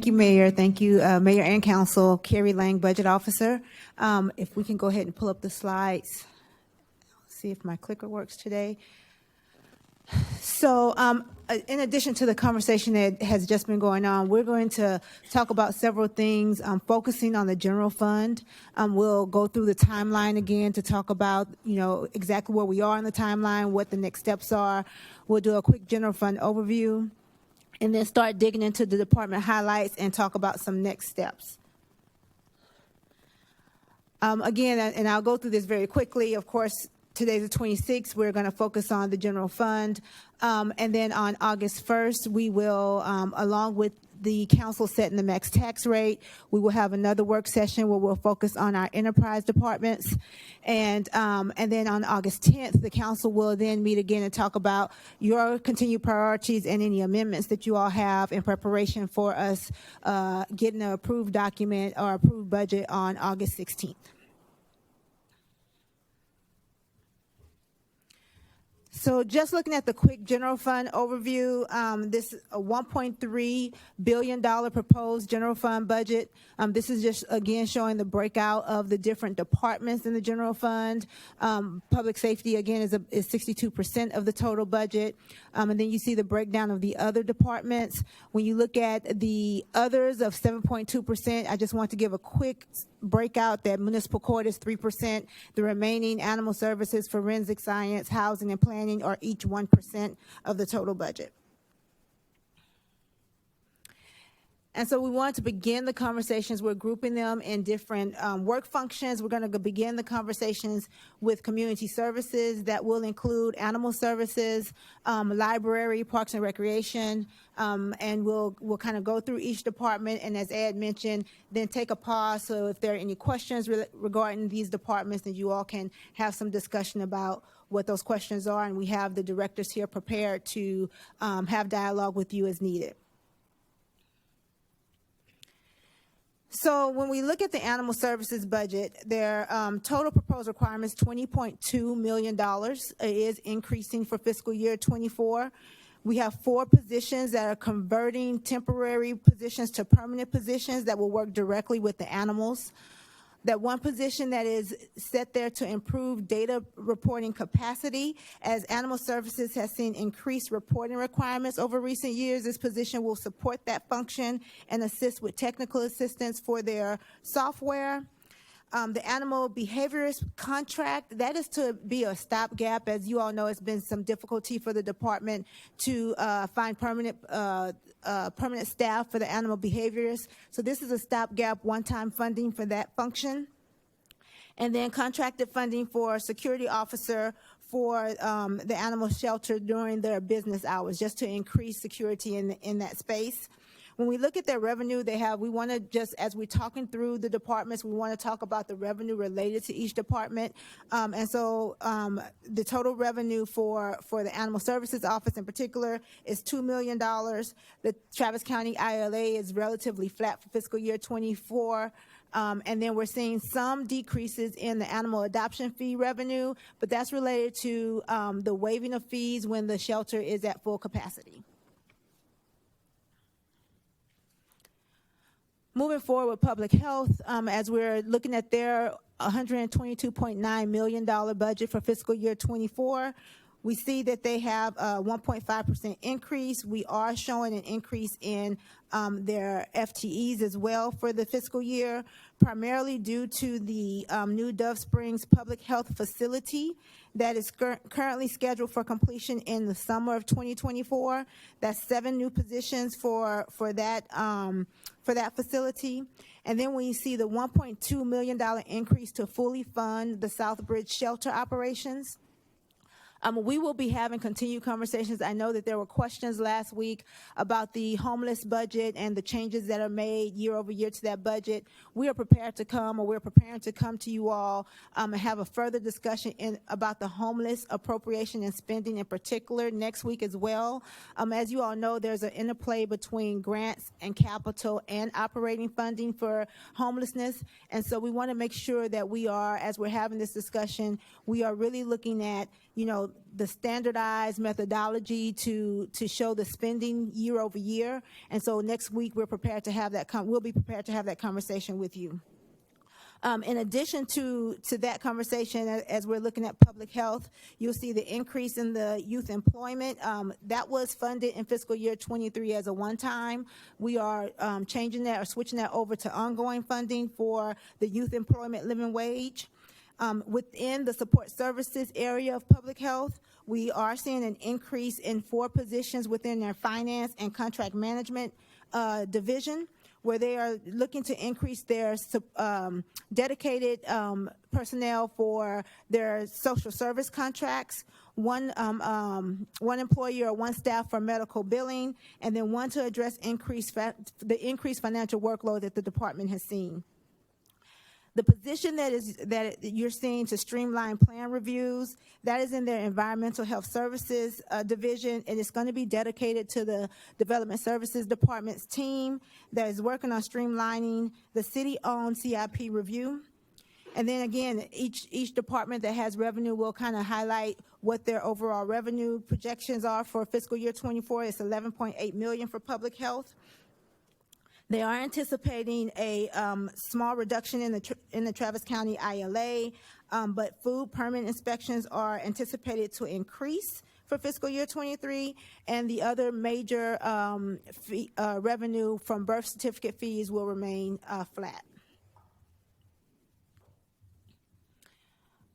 Thank you, Mayor. Thank you, Mayor and Council. Carrie Lang, Budget Officer. If we can go ahead and pull up the slides. See if my clicker works today. So in addition to the conversation that has just been going on, we're going to talk about several things, focusing on the general fund. We'll go through the timeline again to talk about, exactly where we are in the timeline, what the next steps are. We'll do a quick general fund overview, and then start digging into the department highlights and talk about some next steps. Again, and I'll go through this very quickly. Of course, today's the 26th. We're going to focus on the general fund. And then on August 1st, we will, along with the council setting the max tax rate, we will have another work session where we'll focus on our enterprise departments. And then on August 10th, the council will then meet again and talk about your continued priorities and any amendments that you all have in preparation for us getting an approved document or approved budget on August 16th. So just looking at the quick general fund overview, this is a $1.3 billion proposed general fund budget. This is just, again, showing the breakout of the different departments in the general fund. Public safety, again, is 62% of the total budget. And then you see the breakdown of the other departments. When you look at the others of 7.2%, I just want to give a quick breakout that municipal court is 3%. The remaining animal services, forensic science, housing, and planning are each 1% of the total budget. And so we want to begin the conversations. We're grouping them in different work functions. We're going to begin the conversations with community services. That will include animal services, library, parks and recreation, and we'll kind of go through each department. And as Ed mentioned, then take a pause. So if there are any questions regarding these departments, then you all can have some discussion about what those questions are. And we have the directors here prepared to have dialogue with you as needed. So when we look at the animal services budget, their total proposed requirements, $20.2 million, is increasing for fiscal year 24. We have 4 positions that are converting temporary positions to permanent positions that will work directly with the animals. That one position that is set there to improve data reporting capacity. As animal services has seen increased reporting requirements over recent years, this position will support that function and assist with technical assistance for their software. The animal behaviorist contract, that is to be a stopgap. As you all know, it's been some difficulty for the department to find permanent staff for the animal behaviorists. So this is a stopgap, one-time funding for that function. And then contracted funding for security officer for the animal shelter during their business hours, just to increase security in that space. When we look at their revenue, we want to just, as we're talking through the departments, we want to talk about the revenue related to each department. And so the total revenue for the Animal Services Office in particular is $2 million. The Travis County ILA is relatively flat for fiscal year 24. And then we're seeing some decreases in the animal adoption fee revenue, but that's related to the waiving of fees when the shelter is at full capacity. Moving forward with public health, as we're looking at their $122.9 million budget for fiscal year 24, we see that they have a 1.5% increase. We are showing an increase in their FTEs as well for the fiscal year, primarily due to the new Dove Springs Public Health Facility that is currently scheduled for completion in the summer of 2024. That's 7 new positions for that facility. And then when you see the $1.2 million increase to fully fund the Southbridge shelter operations, we will be having continued conversations. I know that there were questions last week about the homeless budget and the changes that are made year over year to that budget. We are prepared to come, or we're preparing to come to you all and have a further discussion about the homeless appropriation and spending in particular next week as well. As you all know, there's an interplay between grants and capital and operating funding for homelessness. And so we want to make sure that we are, as we're having this discussion, we are really looking at, the standardized methodology to show the spending year over year. And so next week we're prepared to have that. We'll be prepared to have that conversation with you. In addition to that conversation, as we're looking at public health, you'll see the increase in the youth employment. That was funded in fiscal year 23 as a one-time. We are changing that or switching that over to ongoing funding for the youth employment living wage. Within the support services area of public health, we are seeing an increase in 4 positions within their finance and contract management division, where they are looking to increase their dedicated personnel for their social service contracts, one employee or one staff for medical billing, and then one to address the increased financial workload that the department has seen. The position that you're seeing to streamline plan reviews, that is in their environmental health services division, and it's going to be dedicated to the development services department's team that is working on streamlining the city-owned CIP review. And then again, each department that has revenue will kind of highlight what their overall revenue projections are for fiscal year 24. It's $11.8 million for public health. They are anticipating a small reduction in the Travis County ILA, but food permit inspections are anticipated to increase for fiscal year 23, and the other major revenue from birth certificate fees will remain flat.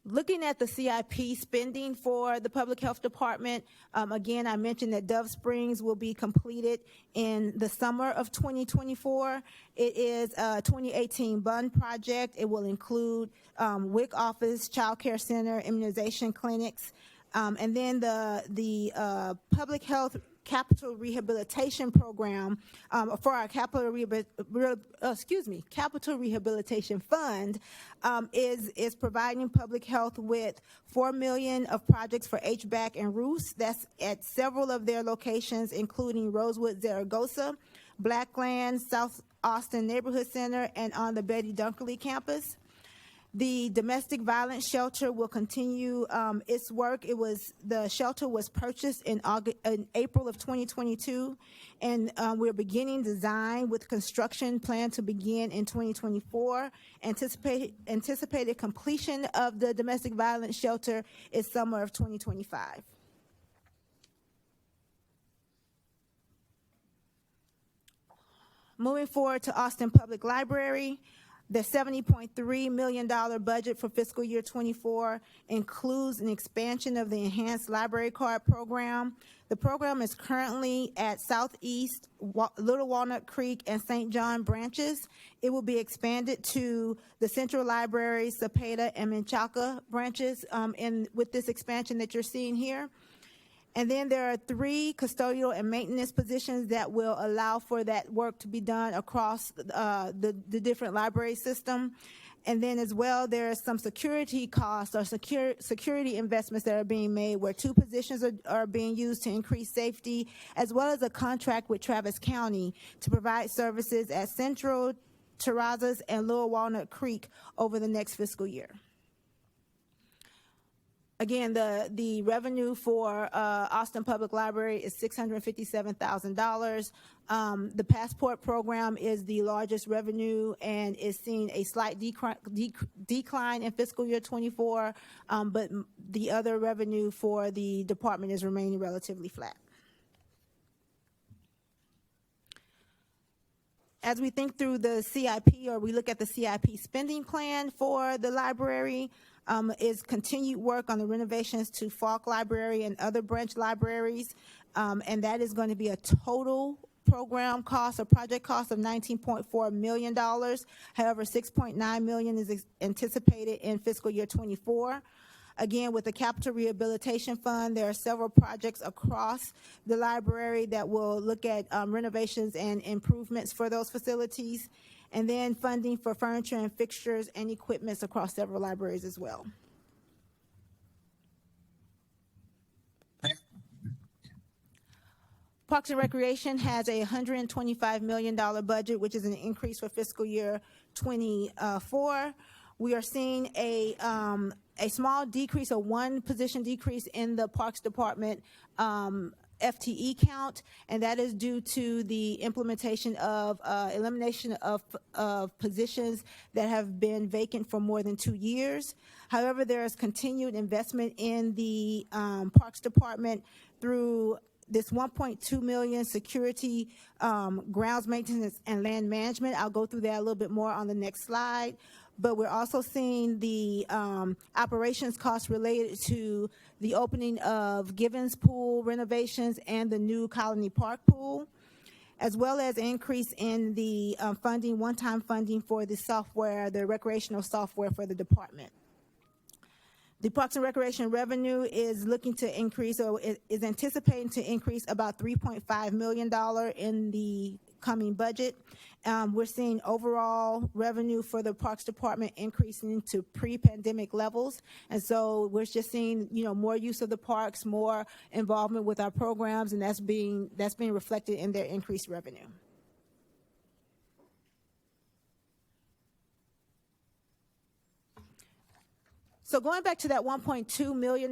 Looking at the CIP spending for the Public Health Department, again, I mentioned that Dove Springs will be completed in the summer of 2024. It is a 2018 bond project. It will include WIC office, child care center, immunization clinics, and then the Public Health Capital Rehabilitation Program for our Capital Rehabilitation Fund is providing public health with $4 million of projects for HVAC and roofs. That's at several of their locations, including Rosewood, Zaragoza, Blackland, South Austin Neighborhood Center, and on the Betty Dunkerley campus. The domestic violence shelter will continue its work. The shelter was purchased in April of 2022, and we're beginning design with construction planned to begin in 2024. Anticipated completion of the domestic violence shelter is summer of 2025. Moving forward to Austin Public Library. The $70.3 million budget for fiscal year 24 includes an expansion of the Enhanced Library Card Program. The program is currently at Southeast, Little Walnut Creek, and St. John branches. It will be expanded to the Central Library, Cepeda, and Menchaca branches with this expansion that you're seeing here. And then there are 3 custodial and maintenance positions that will allow for that work to be done across the different library system. And then as well, there are some security costs or security investments that are being made where 2 positions are being used to increase safety, as well as a contract with Travis County to provide services at Central, Terrazas, and Little Walnut Creek over the next fiscal year. Again, the revenue for Austin Public Library is $657,000. The Passport program is the largest revenue and is seeing a slight decline in fiscal year 24, but the other revenue for the department is remaining relatively flat. As we think through the CIP, or we look at the CIP spending plan for the library, is continued work on the renovations to Falk Library and other branch libraries, and that is going to be a total program cost or project cost of $19.4 million. However, $6.9 million is anticipated in fiscal year 24. Again, with the Capital Rehabilitation Fund, there are several projects across the library that will look at renovations and improvements for those facilities, and then funding for furniture and fixtures and equipments across several libraries as well. Parks and Recreation has a $125 million budget, which is an increase for fiscal year 24. We are seeing a small decrease, a one position decrease in the Parks Department FTE count, and that is due to the implementation of elimination of positions that have been vacant for more than 2 years. However, there is continued investment in the Parks Department through this $1.2 million security, grounds maintenance, and land management. I'll go through that a little bit more on the next slide. But we're also seeing the operations costs related to the opening of Givens Pool renovations and the new Colony Park Pool, as well as an increase in the funding, one-time funding for the software, the recreational software for the department. The Parks and Recreation revenue is looking to increase, or is anticipating to increase about $3.5 million in the coming budget. We're seeing overall revenue for the Parks Department increasing to pre-pandemic levels, and so we're just seeing, more use of the parks, more involvement with our programs, and that's being reflected in their increased revenue. So going back to that $1.2 million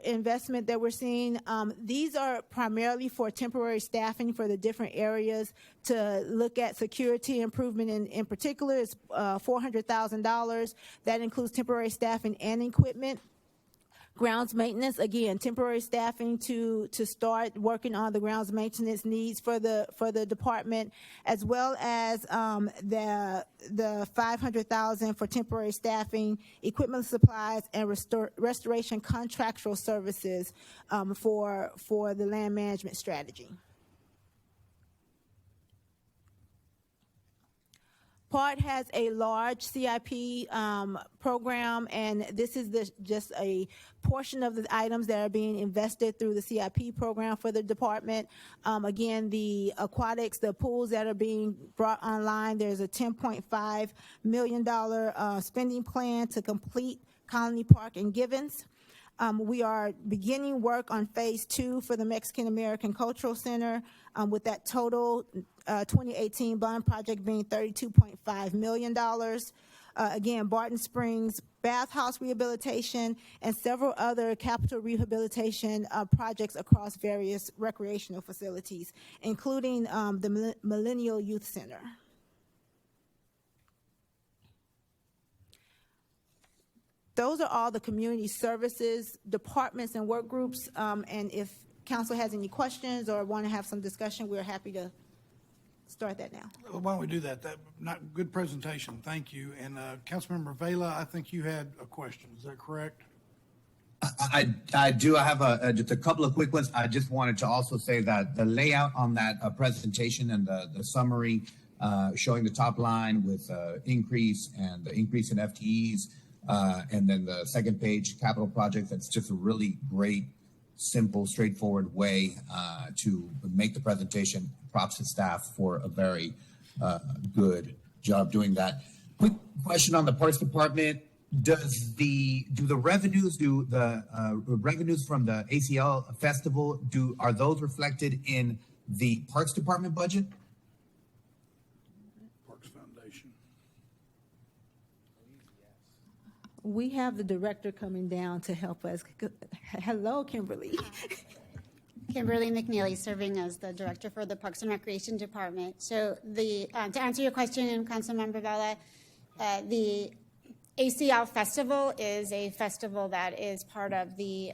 investment that we're seeing, these are primarily for temporary staffing for the different areas to look at security improvement. In particular, it's $400,000. That includes temporary staffing and equipment. Grounds maintenance, again, temporary staffing to start working on the grounds maintenance needs for the department, as well as the $500,000 for temporary staffing, equipment, supplies, and restoration contractual services for the land management strategy. PART has a large CIP program, and this is just a portion of the items that are being invested through the CIP program for the department. Again, the aquatics, the pools that are being brought online, there's a $10.5 million spending plan to complete Colony Park and Givens. We are beginning work on phase 2 for the Mexican American Cultural Center, with that total 2018 bond project being $32.5 million. Again, Barton Springs bathhouse rehabilitation and several other capital rehabilitation projects across various recreational facilities, including the Millennial Youth Center. Those are all the community services departments and work groups, and if council has any questions or want to have some discussion, we're happy to start that now. Well, why don't we do that? Not good presentation. Thank you. And Councilmember Vela, I think you had a question. Is that correct? I do. I have just a couple of quick ones. I just wanted to also say that the layout on that presentation and the summary showing the top line with increase and the increase in FTEs, and then the second page, capital projects, that's just a really great, simple, straightforward way to make the presentation. Props to staff for a very good job doing that. Quick question on the Parks Department. Do the revenues from the ACL Festival, are those reflected in the Parks Department budget? Parks Foundation. We have the director coming down to help us. Hello, Kimberly. Kimberly McNeely, serving as the director for the Parks and Recreation Department. So to answer your question, Councilmember Vela, the ACL Festival is a festival that is part of the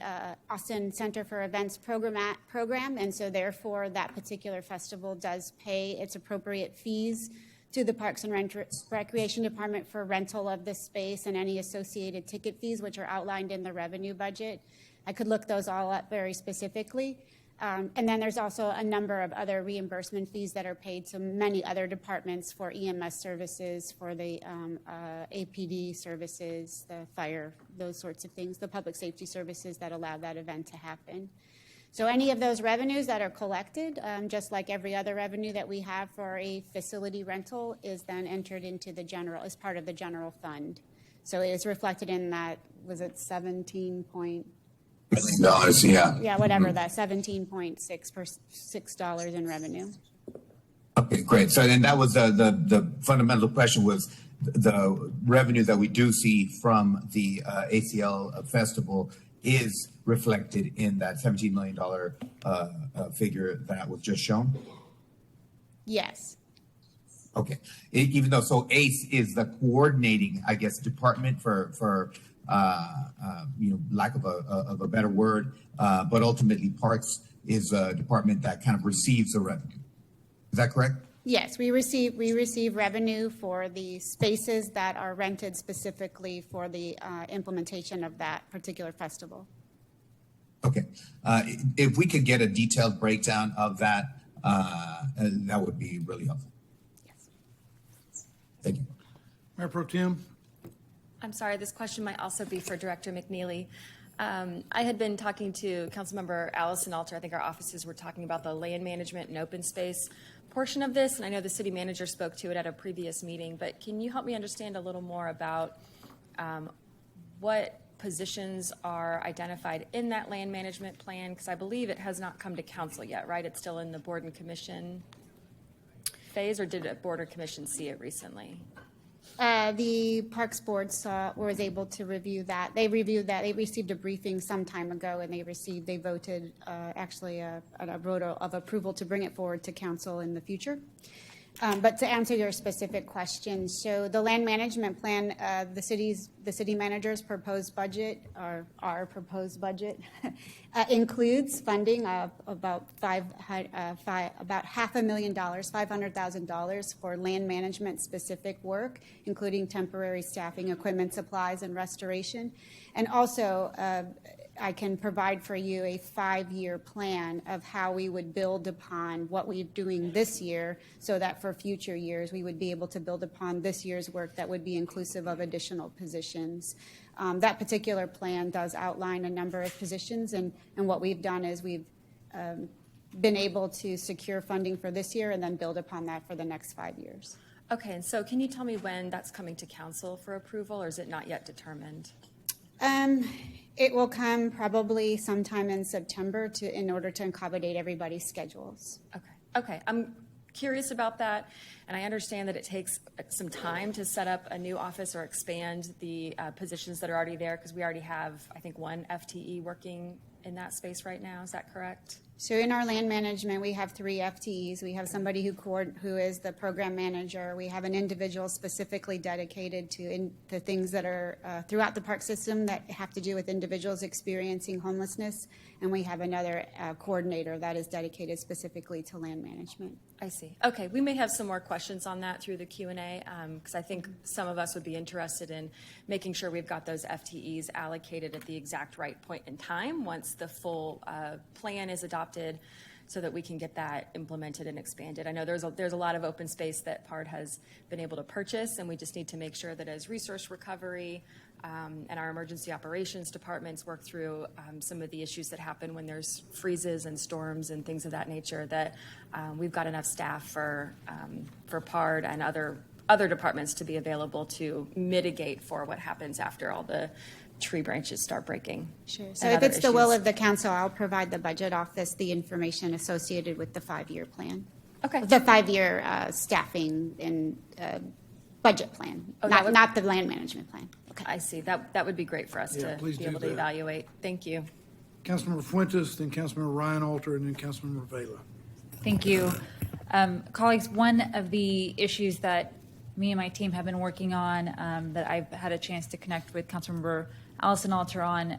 Austin Center for Events program, and so therefore that particular festival does pay its appropriate fees to the Parks and Recreation Department for rental of the space and any associated ticket fees, which are outlined in the revenue budget. I could look those all up very specifically. And then there's also a number of other reimbursement fees that are paid to many other departments for EMS services, for the APD services, the fire, those sorts of things, the public safety services that allow that event to happen. So any of those revenues that are collected, just like every other revenue that we have for a facility rental, is then entered into the general, as part of the general fund. So it is reflected in that, was it $17 $17 yeah. Yeah, whatever, that $17.6 in revenue. Okay, great. So then that was the fundamental question was, the revenue that we do see from the ACL festival is reflected in that $17 million figure that was just shown? Yes. Okay, even though, so ACE is the coordinating, I guess, department for lack of a better word, but ultimately Parks is a department that kind of receives the revenue. Is that correct? Yes, we receive revenue for the spaces that are rented specifically for the implementation of that particular festival. Okay, if we could get a detailed breakdown of that, that would be really helpful. Yes. Thank you. Mayor Pro Tem? I'm sorry, this question might also be for Director McNeely. I had been talking to Councilmember Allison Alter. I think our offices were talking about the land management and open space portion of this, and I know the city manager spoke to it at a previous meeting, but can you help me understand a little more about what positions are identified in that land management plan? Because I believe it has not come to council yet, right? It's still in the board and commission phase, or did a board or commission see it recently? The Parks Board was able to review that. They reviewed that. They received a briefing some time ago, and they voted actually a vote of approval to bring it forward to council in the future. But to answer your specific question, so the land management plan, the city manager's proposed budget, or our proposed budget, includes funding of about $500,000 for land management specific work, including temporary staffing, equipment, supplies, and restoration. And also, I can provide for you a 5-year plan of how we would build upon what we're doing this year, so that for future years, we would be able to build upon this year's work that would be inclusive of additional positions. That particular plan does outline a number of positions, and what we've done is we've been able to secure funding for this year and then build upon that for the next 5 years. Okay, and so can you tell me when that's coming to council for approval, or is it not yet determined? It will come probably sometime in September in order to accommodate everybody's schedules. Okay. I'm curious about that, and I understand that it takes some time to set up a new office or expand the positions that are already there, because we already have, I think, 1 FTE working in that space right now. Is that correct? So in our land management, we have 3 FTEs. We have somebody who is the program manager. We have an individual specifically dedicated to the things that are throughout the park system that have to do with individuals experiencing homelessness. And we have another coordinator that is dedicated specifically to land management. I see. Okay, we may have some more questions on that through the Q&A, because I think some of us would be interested in making sure we've got those FTEs allocated at the exact right point in time once the full plan is adopted, so that we can get that implemented and expanded. I know there's a lot of open space that PARD has been able to purchase, and we just need to make sure that as resource recovery and our emergency operations departments work through some of the issues that happen when there's freezes and storms and things of that nature, that we've got enough staff for PARD and other departments to be available to mitigate for what happens after all the tree branches start breaking. Sure. So if it's the will of the council, I'll provide the budget office the information associated with the 5-year plan. Okay. The 5-year staffing and budget plan, Oh, not the land management plan. Okay. I see. That would be great for us Yeah, to please be do able to that. evaluate. Thank you. Councilmember Fuentes, then Councilmember Ryan Alter, and then Councilmember Vela. Thank you. Colleagues, one of the issues that me and my team have been working on that I've had a chance to connect with Councilmember Allison Alter on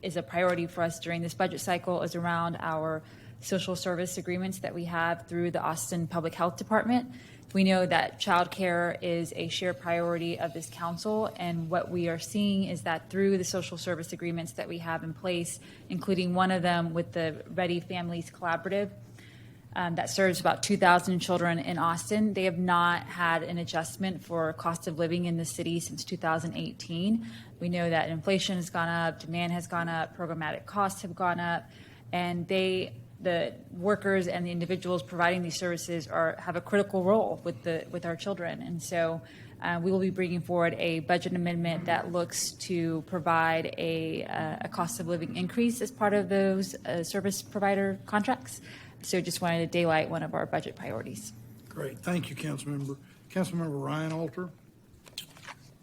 is a priority for us during this budget cycle is around our social service agreements that we have through the Austin Public Health Department. We know that childcare is a shared priority of this council, and what we are seeing is that through the social service agreements that we have in place, including one of them with the Ready Families Collaborative, that serves about 2,000 children in Austin. They have not had an adjustment for cost of living in the city since 2018. We know that inflation has gone up, demand has gone up, programmatic costs have gone up, and the workers and the individuals providing these services have a critical role with our children. And so we will be bringing forward a budget amendment that looks to provide a cost of living increase as part of those service provider contracts. So just wanted to daylight one of our budget priorities. Great. Thank you, Councilmember. Councilmember Ryan Alter.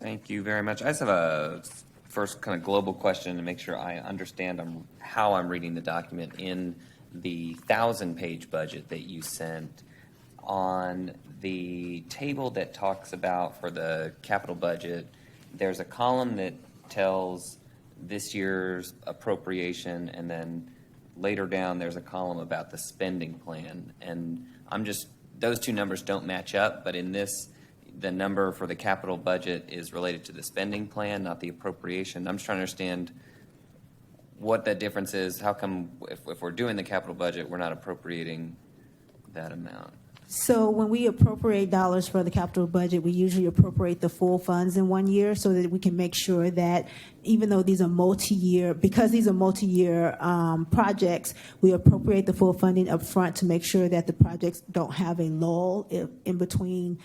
Thank you very much. I just have a first kind of global question to make sure I understand how I'm reading the document. In the 1,000-page budget that you sent, on the table that talks about for the capital budget, there's a column that tells this year's appropriation, and then later down there's a column about the spending plan. And those two numbers don't match up, but in this, the number for the capital budget is related to the spending plan, not the appropriation. I'm just trying to understand what that difference is. How come if we're doing the capital budget, we're not appropriating that amount? So when we appropriate dollars for the capital budget, we usually appropriate the full funds in 1 year so that we can make sure that even though these are multi-year, because these are multi-year projects, we appropriate the full funding up front to make sure that the projects don't have a lull in between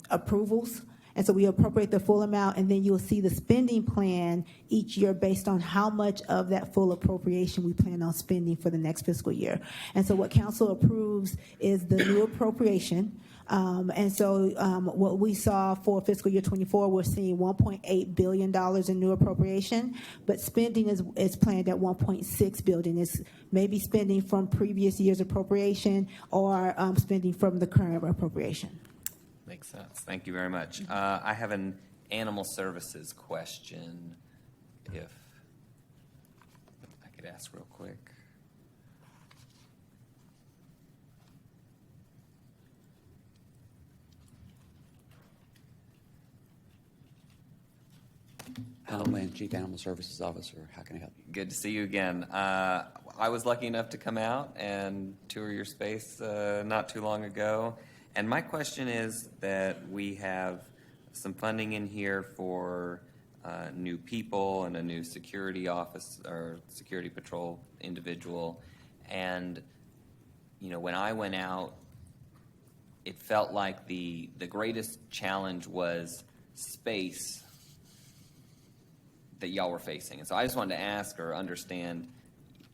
approvals. And so we appropriate the full amount, and then you'll see the spending plan each year based on how much of that full appropriation we plan on spending for the next fiscal year. And so what council approves is the new appropriation. And so what we saw for fiscal year 24, we're seeing $1.8 billion in new appropriation, but spending is planned at $1.6 billion. It's maybe spending from previous year's appropriation or spending from the current appropriation. Makes sense. Thank you very much. I have an animal services question, if I could ask real quick. Alan Lynn, Chief Animal Services Officer. How can I help you? Good to see you again. I was lucky enough to come out and tour your space not too long ago. And my question is that we have some funding in here for new people and a new security office or security patrol individual. And, you know, when I went out, it felt like the greatest challenge was space that y'all were facing. And so I just wanted to ask or understand,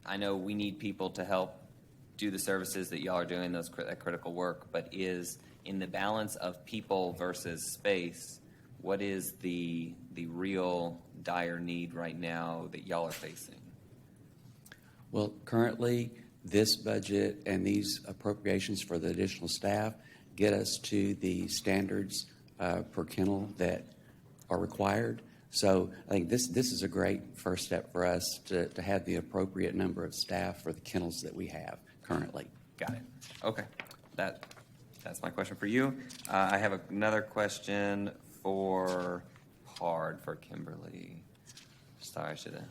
I know we need people to help do the services that y'all are doing, that critical work, but is in the balance of people versus space, what is the real dire need right now that y'all are facing? Well, currently, this budget and these appropriations for the additional staff get us to the standards per kennel that are required. So I think this is a great first step for us to have the appropriate number of staff for the kennels that we have currently. Got it. Okay. That's my question for you. I have another question for PARD, for Kimberly. Sorry, I should have.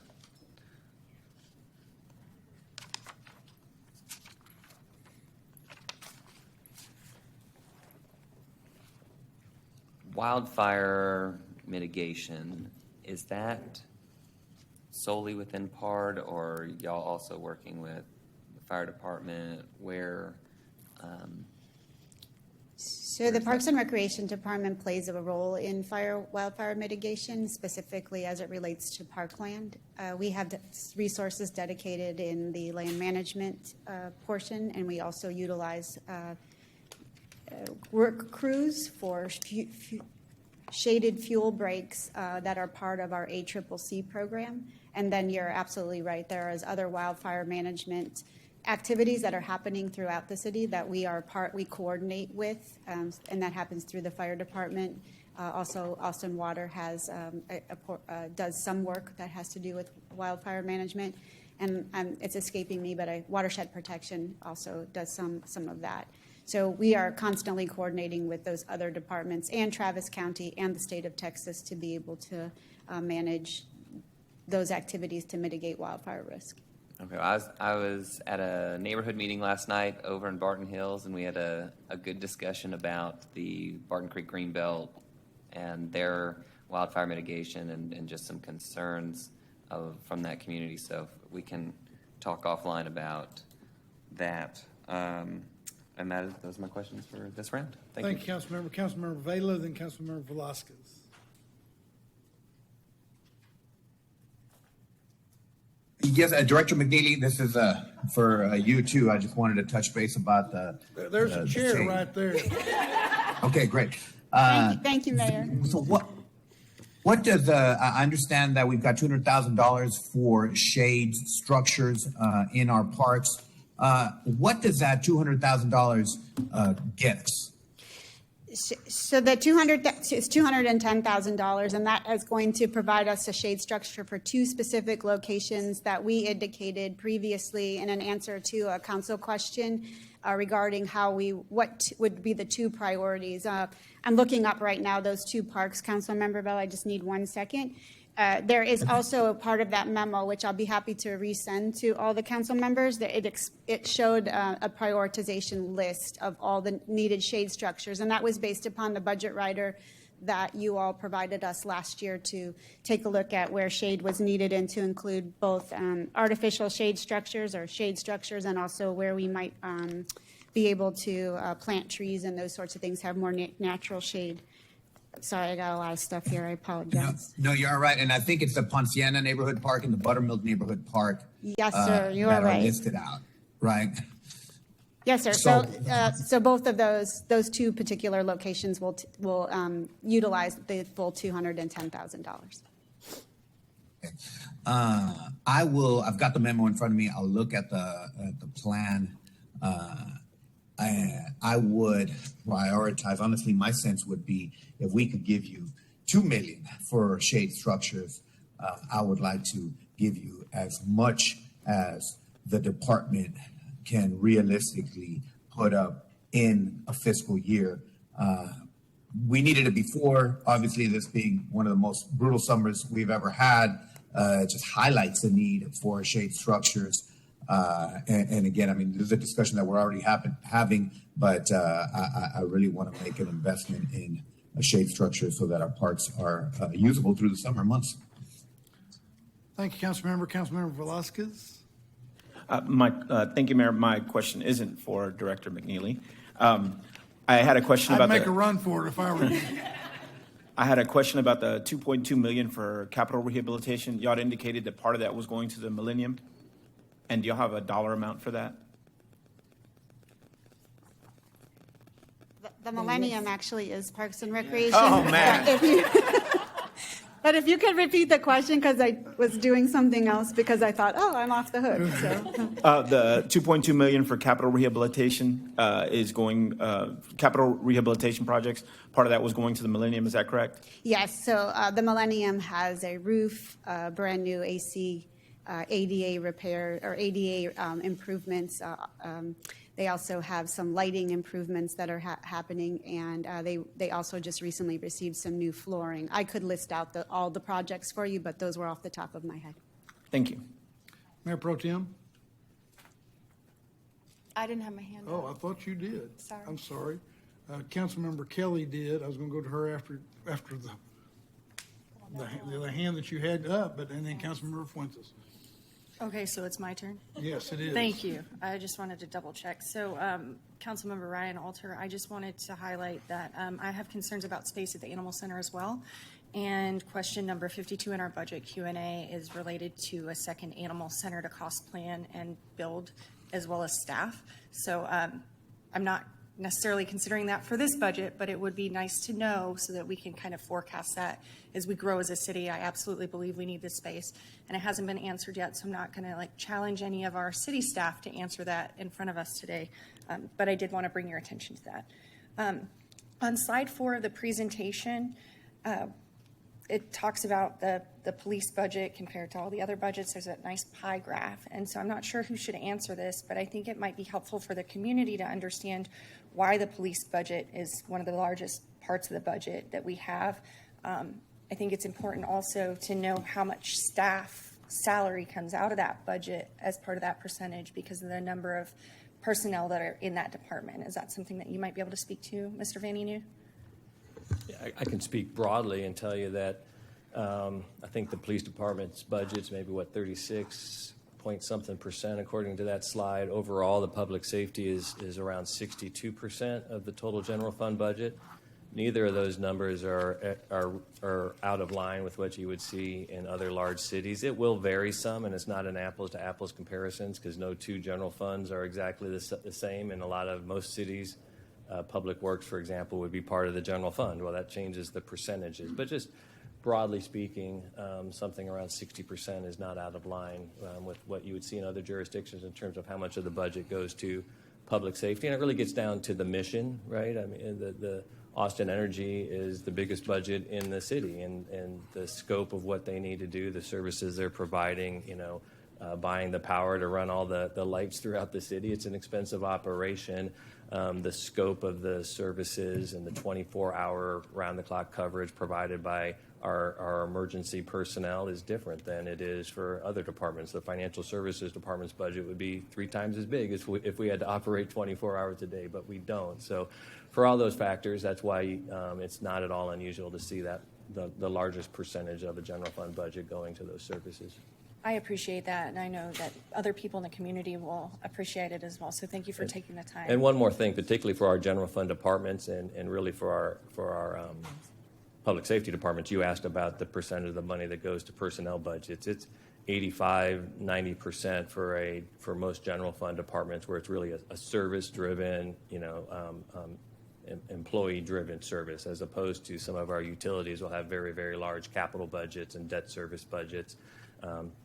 Wildfire mitigation, is that solely within PARD, or are y'all also working with the fire department? Where? So the Parks and Recreation Department plays a role in wildfire mitigation, specifically as it relates to parkland. We have resources dedicated in the land management portion, and we also utilize work crews for shaded fuel breaks that are part of our ACCC program. And then you're absolutely right, there is other wildfire management activities that are happening throughout the city that we coordinate with, and that happens through the fire department. Also, Austin Water has does some work that has to do with wildfire management, and it's escaping me, but watershed protection also does some of that. So we are constantly coordinating with those other departments and Travis County and the state of Texas to be able to manage those activities to mitigate wildfire risk. Okay, I was at a neighborhood meeting last night over in Barton Hills, and we had a good discussion about the Barton Creek Greenbelt and their wildfire mitigation and just some concerns from that community. So we can talk offline about that. And those are my questions for this round. Thank you. Thank you, Councilmember. Councilmember Vela, then Councilmember Velasquez. Yes, Director McNeely, this is for you too. I just wanted to touch base about There's a chair change. right there. Okay, great. Thank you, Mayor. So What does I understand that we've got $200,000 for shade structures in our parks. What does that $200,000 get us? So the it's $210,000, and that is going to provide us a shade structure for two specific locations that we indicated previously in an answer to a council question regarding what would be the two priorities. I'm looking up right now those two parks, Councilmember Bell. I just need 1 second. There is also a part of that memo, which I'll be happy to resend to all the council members, that it showed a prioritization list of all the needed shade structures. And that was based upon the budget rider that you all provided us last year to take a look at where shade was needed and to include both artificial shade structures or shade structures, and also where we might be able to plant trees and those sorts of things, have more natural shade. Sorry, I got a lot of stuff here. I apologize. No, you're all right. And I think it's the Ponciana Neighborhood Park and the Buttermilk Neighborhood Park. Yes, sir. You are that right. listed out, right? Yes, sir. So both of those two particular locations will utilize the full $210,000. I've got the memo in front of me. I'll look at the plan. I would prioritize, honestly, my sense would be if we could give you $2 million for shade structures, I would like to give you as much as the department can realistically put up in a fiscal year. We needed it before. Obviously, this being one of the most brutal summers we've ever had, just highlights the need for shade structures. And again, I mean, this is a discussion that we're already having, but I really want to make an investment in a shade structure so that our parks are usable through the summer months. Thank you, Councilmember. Councilmember Velasquez. Thank you, Mayor. My question isn't for Director McNeely. I had a question about I'd make a run for it if I were you. I had a question about the $2.2 million for capital rehabilitation. Y'all indicated that part of that was going to the Millennium. And do y'all have a dollar amount for that? The Millennium actually is Parks and Recreation. Oh, man. But if you could repeat the question, because I was doing something else, because I thought, oh, I'm off the hook. So. The $2.2 million for capital rehabilitation is going, capital rehabilitation projects, part of that was going to the Millennium, is that correct? Yes, so the Millennium has a roof, brand new AC, ADA repair, or ADA improvements. They also have some lighting improvements that are happening, and they also just recently received some new flooring. I could list out all the projects for you, but those were off the top of my head. Thank you. Mayor Pro Tem. I didn't have my hand up. Oh, I thought you did. Sorry. I'm sorry. Councilmember Kelly did. I was going to go to her after the hand that you had up, and then Councilmember Fuentes. Okay, so it's my turn? Yes, it is. Thank you. I just wanted to double check. So, Councilmember Ryan Alter, I just wanted to highlight that I have concerns about space at the Animal Center as well. And question number 52 in our budget Q&A is related to a second animal center to cost plan and build, as well as staff. So I'm not necessarily considering that for this budget, but it would be nice to know so that we can kind of forecast that as we grow as a city. I absolutely believe we need this space, and it hasn't been answered yet, so I'm not going to challenge any of our city staff to answer that in front of us today, but I did want to bring your attention to that. On slide 4 of the presentation, it talks about the police budget compared to all the other budgets. There's a nice pie graph. And so I'm not sure who should answer this, but I think it might be helpful for the community to understand why the police budget is one of the largest parts of the budget that we have. I think it's important also to know how much staff salary comes out of that budget as part of that percentage because of the number of personnel that are in that department. Is that something that you might be able to speak to, Mr. Van Enu? I can speak broadly and tell you that I think the police department's budget's maybe 36 point something percent according to that slide. Overall, the public safety is around 62% of the total general fund budget. Neither of those numbers are out of line with what you would see in other large cities. It will vary some, and it's not an apples to apples comparisons because no two general funds are exactly the same. In most cities, Public Works, for example, would be part of the general fund. Well, that changes the percentages. But just broadly speaking, something around 60% is not out of line with what you would see in other jurisdictions in terms of how much of the budget goes to public safety. And it really gets down to the mission, right? I mean, the Austin Energy is the biggest budget in the city, and the scope of what they need to do, the services they're providing, buying the power to run all the lights throughout the city. It's an expensive operation. The scope of the services and the 24-hour round-the-clock coverage provided by our emergency personnel is different than it is for other departments. The financial services department's budget would be 3 times as big if we had to operate 24 hours a day, but we don't. So for all those factors, that's why it's not at all unusual to see that the largest percentage of a general fund budget going to those services. I appreciate that, and I know that other people in the community will appreciate it as well. So thank you for taking the time. And one more thing, particularly for our general fund departments and really for our public safety departments, you asked about the percentage of the money that goes to personnel budgets. It's 85-90% for most general fund departments, where it's really a service-driven, employee-driven service, as opposed to some of our utilities will have very, very large capital budgets and debt service budgets.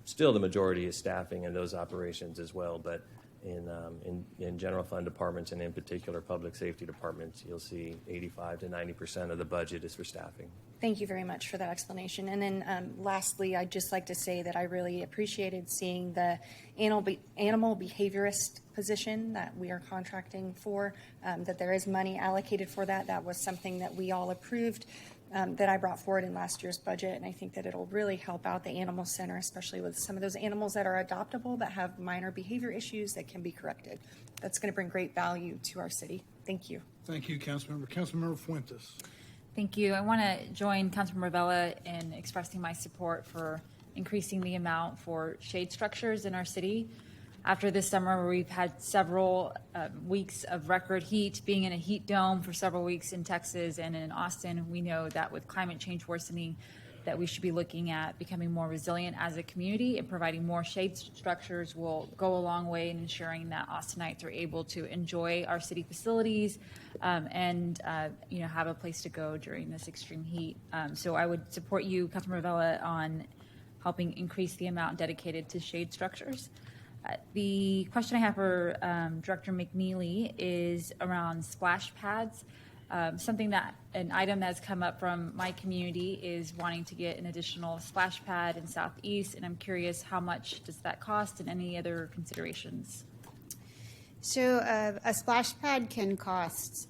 Still, the majority is staffing in those operations as well, but in general fund departments and in particular public safety departments, you'll see 85 to 90% of the budget is for staffing. Thank you very much for that explanation. And then lastly, I'd just like to say that I really appreciated seeing the animal behaviorist position that we are contracting for, that there is money allocated for that. That was something that we all approved, that I brought forward in last year's budget, and I think that it'll really help out the animal center, especially with some of those animals that are adoptable but have minor behavior issues that can be corrected. That's going to bring great value to our city. Thank you. Thank you, Councilmember. Councilmember Fuentes. Thank you. I want to join Councilmember Vela in expressing my support for increasing the amount for shade structures in our city. After this summer, where we've had several weeks of record heat, being in a heat dome for several weeks in Texas and in Austin, we know that with climate change worsening, that we should be looking at becoming more resilient as a community, and providing more shade structures will go a long way in ensuring that Austinites are able to enjoy our city facilities and have a place to go during this extreme heat. So I would support you, Councilmember Vela, on helping increase the amount dedicated to shade structures. The question I have for Director McNeely is around splash pads. An item that's come up from my community is wanting to get an additional splash pad in Southeast, and I'm curious, how much does that cost, and any other considerations? So a splash pad can cost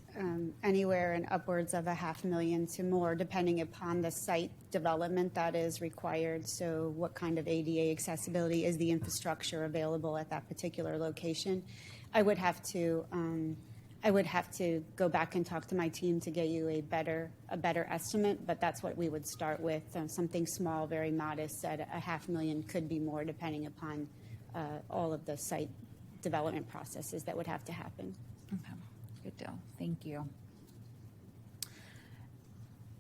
anywhere in upwards of $500,000 to more, depending upon the site development that is required. So what kind of ADA accessibility is the infrastructure available at that particular location? I would have to go back and talk to my team to get you a better estimate, but that's what we would start with. Something small, very modest, at $500,000, could be more depending upon all of the site development processes that would have to happen. Okay, good deal. Thank you.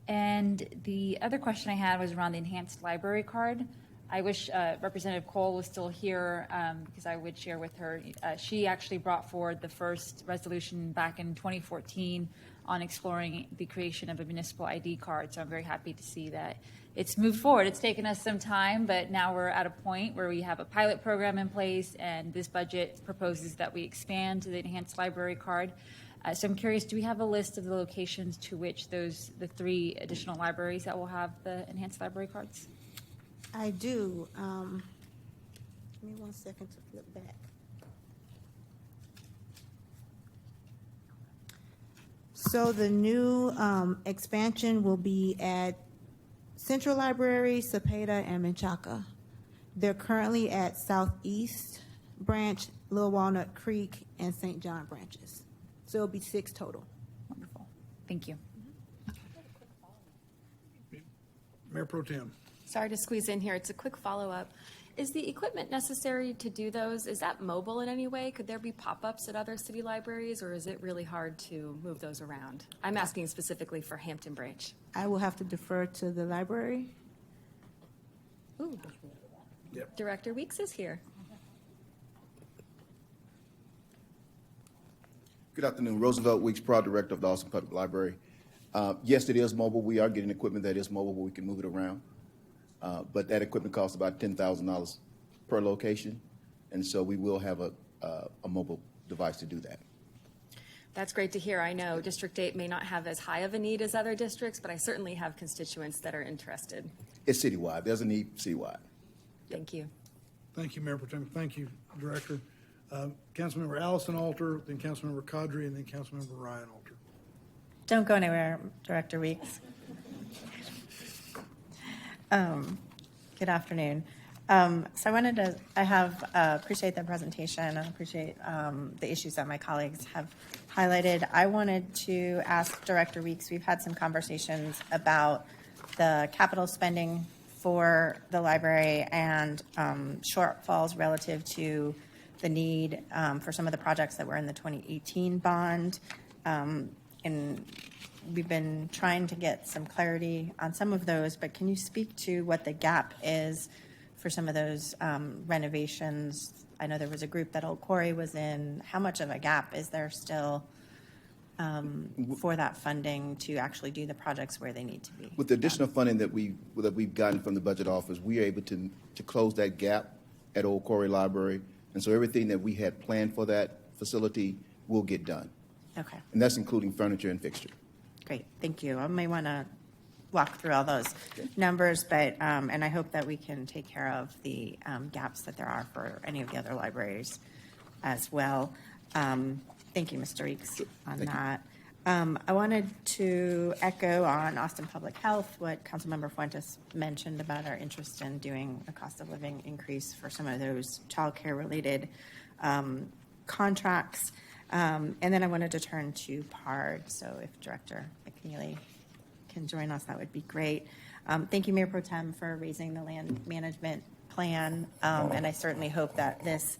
And the other question I had was around the enhanced library card. I wish Representative Cole was still here because I would share with her. She actually brought forward the first resolution back in 2014 on exploring the creation of a municipal ID card. So I'm very happy to see that it's moved forward. It's taken us some time, but now we're at a point where we have a pilot program in place, and this budget proposes that we expand to the enhanced library card. So I'm curious, do we have a list of the locations to which the 3 additional libraries that will have the enhanced library cards? I do. Give me 1 second to flip back. So the new expansion will be at Central Library, Cepeda, and Menchaca. They're currently at Southeast Branch, Little Walnut Creek, and St. John branches. So it'll be 6 total. Wonderful. Thank you. Mayor Pro Tem. Sorry to squeeze in here. It's a quick follow-up. Is the equipment necessary to do those? Is that mobile in any way? Could there be pop-ups at other city libraries, or is it really hard to move those around? I'm asking specifically for Hampton Branch. I will have to defer to the library. Ooh. Yep. Director Weeks is here. Good afternoon. Roosevelt Weeks, Proud Director of the Austin Public Library. Yes, it is mobile. We are getting equipment that is mobile where we can move it around. But that equipment costs about $10,000 per location. And so we will have a mobile device to do that. That's great to hear. I know District 8 may not have as high of a need as other districts, but I certainly have constituents that are interested. It's citywide. There's a need citywide. Thank you. Thank you, Mayor Pro Tem. Thank you, Director. Councilmember Allison Alter, then Councilmember Cadre, and then Councilmember Ryan Alter. Don't go anywhere, Director Weeks. Good afternoon. So I appreciate the presentation. I appreciate the issues that my colleagues have highlighted. I wanted to ask Director Weeks, we've had some conversations about the capital spending for the library and shortfalls relative to the need for some of the projects that were in the 2018 bond. And we've been trying to get some clarity on some of those, but can you speak to what the gap is for some of those renovations? I know there was a group that Old Quarry was in. How much of a gap is there still for that funding to actually do the projects where they need to be? With the additional funding that we've gotten from the budget office, we are able to close that gap at Old Quarry Library. And so everything that we had planned for that facility will get done. Okay, And that's including furniture and fixture. great, thank you. I may want to walk through all those numbers, but, and I hope that we can take care of the gaps that there are for any of the other libraries as well. Thank you, Mr. Reeks, on that. I wanted to echo on Austin Public Health, what Councilmember Fuentes mentioned about our interest in doing a cost of living increase for some of those childcare related contracts. And then I wanted to turn to PARD. So if Director McNeely can join us, that would be great. Thank you, Mayor Pro Tem, for raising the land management plan. And I certainly hope that this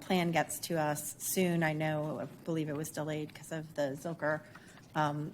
plan gets to us soon. I believe it was delayed because of the Zilker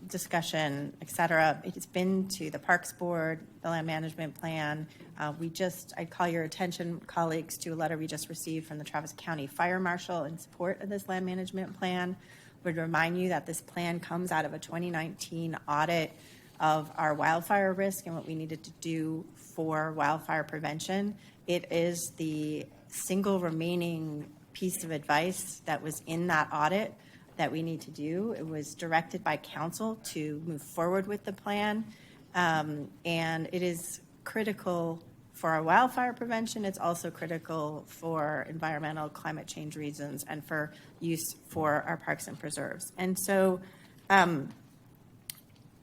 discussion, et cetera. It's been to the Parks Board, the land management plan. I'd call your attention, colleagues, to a letter we just received from the Travis County Fire Marshal in support of this land management plan. Would remind you that this plan comes out of a 2019 audit of our wildfire risk and what we needed to do for wildfire prevention. It is the single remaining piece of advice that was in that audit that we need to do. It was directed by council to move forward with the plan. And it is critical for our wildfire prevention. It's also critical for environmental climate change reasons and for use for our parks and preserves. And so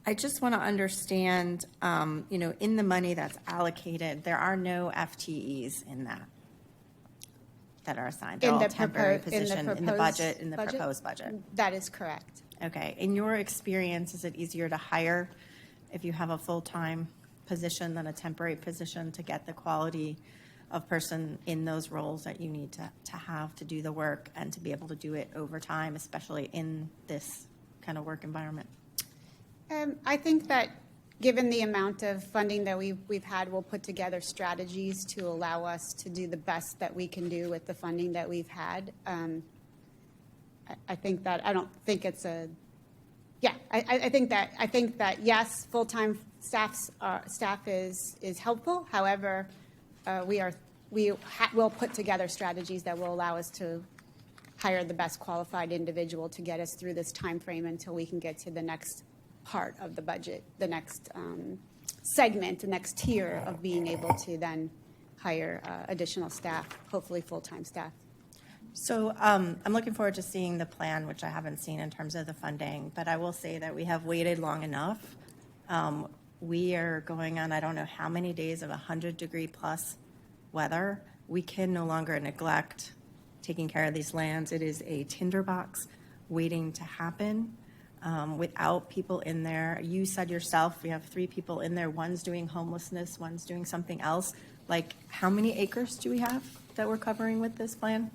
I just want to understand, in the money that's allocated, there are no FTEs in that are assigned. They're all temporary position in the budget, in the proposed budget. That is correct. Okay. In your experience, is it easier to hire if you have a full-time position than a temporary position to get the quality of person in those roles that you need to have to do the work and to be able to do it over time, especially in this kind of work environment? I think that given the amount of funding that we've had, we'll put together strategies to allow us to do the best that we can do with the funding that we've had. I think that, I don't think it's a, yeah, I think that yes, full-time staff is helpful. However, we'll put together strategies that will allow us to hire the best qualified individual to get us through this time frame until we can get to the next part of the budget, the next segment, the next tier of being able to then hire additional staff, hopefully full-time staff. So I'm looking forward to seeing the plan, which I haven't seen in terms of the funding, but I will say that we have waited long enough. We are going on, I don't know how many days of 100-degree plus weather. We can no longer neglect taking care of these lands. It is a tinderbox waiting to happen. Without people in there. You said yourself, we have 3 people in there. One's doing homelessness, one's doing something else. Like, how many acres do we have that we're covering with this plan?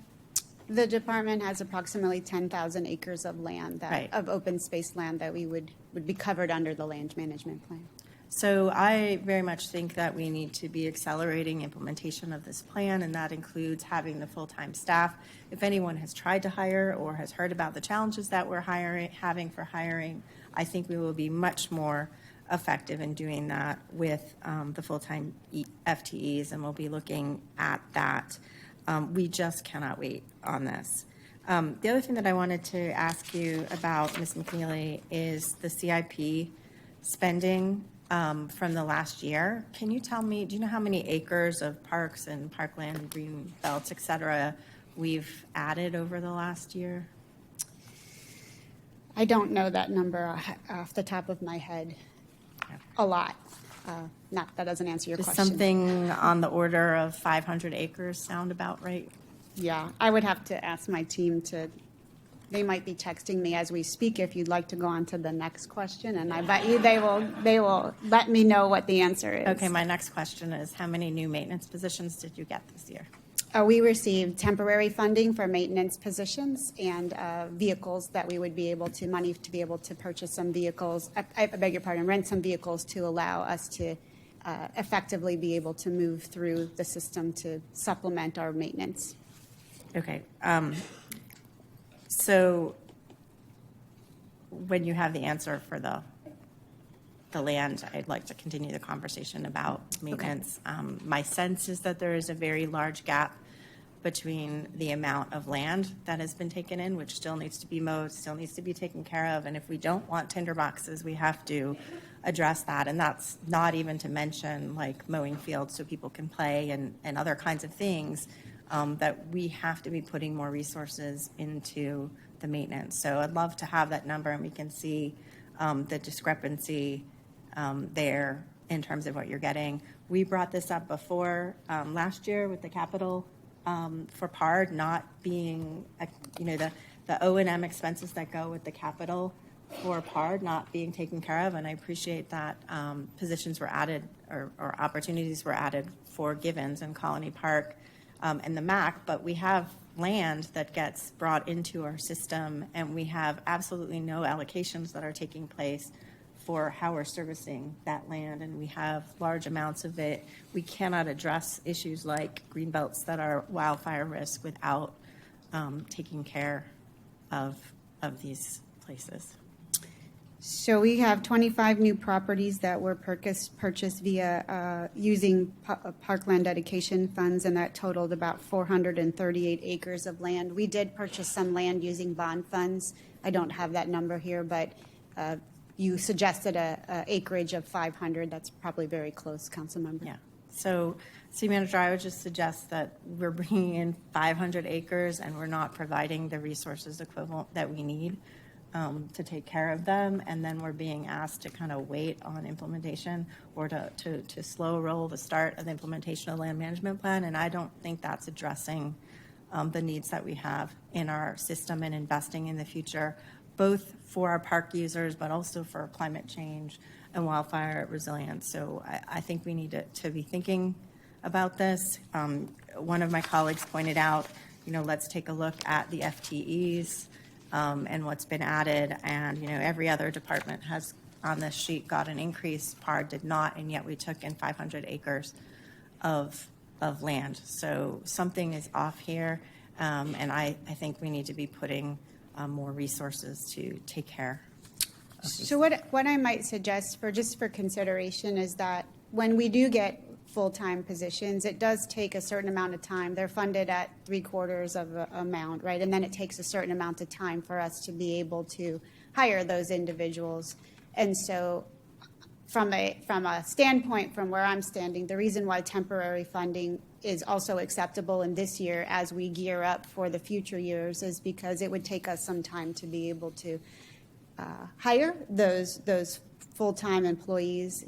The department has approximately 10,000 acres of land, Right. of open space land that we would be covered under the land management plan. So I very much think that we need to be accelerating implementation of this plan, and that includes having the full-time staff. If anyone has tried to hire or has heard about the challenges that we're having for hiring, I think we will be much more effective in doing that with the full-time FTEs, and we'll be looking at that. We just cannot wait on this. The other thing that I wanted to ask you about, Ms. McNeely, is the CIP spending from the last year. Can you tell me, do you know how many acres of parks and parkland, green belts, et cetera, we've added over the last year? I don't know that number off the top of my head. A lot. Not, that doesn't answer your Does question. something on the order of 500 acres sound about right? Yeah, I would have to ask my team to, they might be texting me as we speak if you'd like to go on to the next question, and I bet you they will let me know what the answer is. Okay, my next question is, how many new maintenance positions did you get this year? We received temporary funding for maintenance positions and vehicles that we would be able to, money to be able to purchase some vehicles, I beg your pardon, rent some vehicles to allow us to effectively be able to move through the system to supplement our maintenance. Okay, so when you have the answer for the land, I'd like to continue the conversation about maintenance. My sense is that there is a very large gap between the amount of land that has been taken in, which still needs to be mowed, still needs to be taken care of, and if we don't want tinderboxes, we have to address that, and that's not even to mention like mowing fields so people can play and other kinds of things that we have to be putting more resources into the maintenance. So I'd love to have that number, and we can see the discrepancy there in terms of what you're getting. We brought this up before last year with the capital for PARD not being, the O&M expenses that go with the capital for PARD not being taken care of, and I appreciate that positions were added or opportunities were added for Givens and Colony Park and the MAC, but we have land that gets brought into our system, and we have absolutely no allocations that are taking place for how we're servicing that land, and we have large amounts of it. We cannot address issues like green belts that are wildfire risk without taking care of these places. So we have 25 new properties that were purchased via using parkland dedication funds, and that totaled about 438 acres of land. We did purchase some land using bond funds. I don't have that number here, but you suggested a acreage of 500. That's probably very close, Councilmember. Yeah. So, City Manager, I would just suggest that we're bringing in 500 acres and we're not providing the resources equivalent that we need to take care of them, and then we're being asked to kind of wait on implementation or to slow roll the start of the implementation of the land management plan, and I don't think that's addressing the needs that we have in our system and investing in the future, both for our park users, but also for climate change and wildfire resilience. So I think we need to be thinking about this. One of my colleagues pointed out, let's take a look at the FTEs and what's been added. And, every other department has on this sheet got an increase. PARD did not, and yet we took in 500 acres of land. So something is off here, and I think we need to be putting more resources to take care of these. So what I might suggest for consideration is that when we do get full-time positions, it does take a certain amount of time. They're funded at 3/4 of the amount, right? And then it takes a certain amount of time for us to be able to hire those individuals. And so from a standpoint from where I'm standing, the reason why temporary funding is also acceptable in this year as we gear up for the future years is because it would take us some time to be able to hire those full-time employees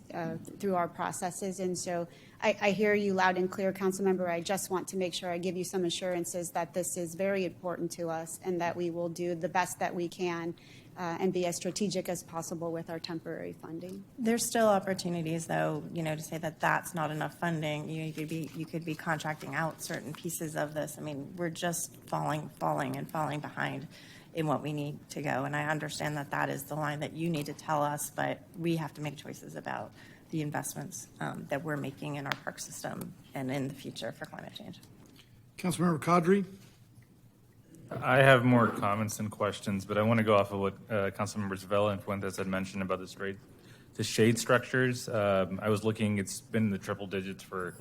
through our processes. And so I hear you loud and clear, Councilmember. I just want to make sure I give you some assurances that this is very important to us and that we will do the best that we can and be as strategic as possible with our temporary funding. There's still opportunities, though, to say that that's not enough funding. You could be contracting out certain pieces of this. I mean, we're just falling behind in what we need to go. And I understand that that is the line that you need to tell us, but we have to make choices about the investments that we're making in our park system and in the future for climate change. Councilmember Kadri. I have more comments than questions, but I want to go off of what Councilmembers Vela and Fuentes had mentioned about the shade structures. I was looking; it's been in the triple digits for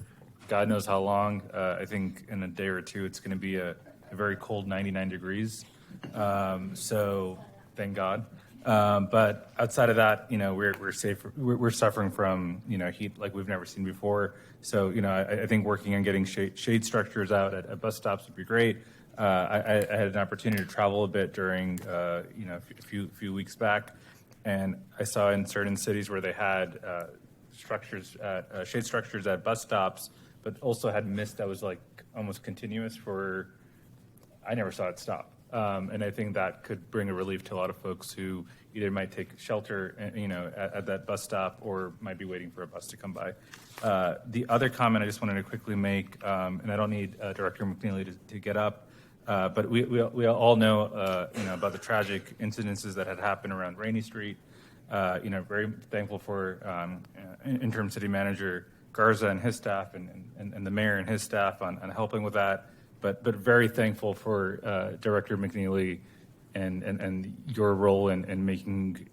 God knows how long. I think in a day or two, it's going to be a very cold 99 degrees. So thank God. But outside of that, we're safe. We're suffering from heat like we've never seen before. So I think working on getting shade structures out at bus stops would be great. I had an opportunity to travel a bit during a few weeks back, and I saw in certain cities where they had shade structures at bus stops, but also had mist that was like almost continuous for. I never saw it stop. And I think that could bring a relief to a lot of folks who either might take shelter, at that bus stop or might be waiting for a bus to come by. The other comment I just wanted to quickly make, and I don't need Director McNeely to get up, but we all know, about the tragic incidences that had happened around Rainey Street. Very thankful for Interim City Manager Garza and his staff and the mayor and his staff on helping with that. But very thankful for Director McNeely and your role in making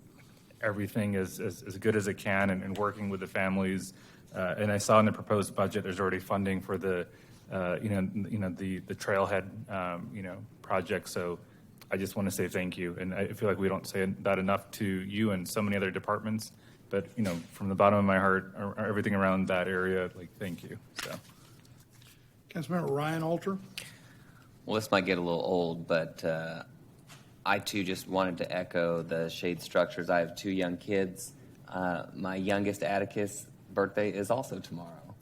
everything as good as it can and working with the families. And I saw in the proposed budget, there's already funding for the the trailhead project. So I just want to say thank you. And I feel like we don't say that enough to you and so many other departments. But from the bottom of my heart, everything around that area, thank you. So. Councilmember Ryan Alter. Well, this might get a little old, but I too just wanted to echo the shade structures. I have 2 young kids. My youngest Atticus' birthday is also tomorrow.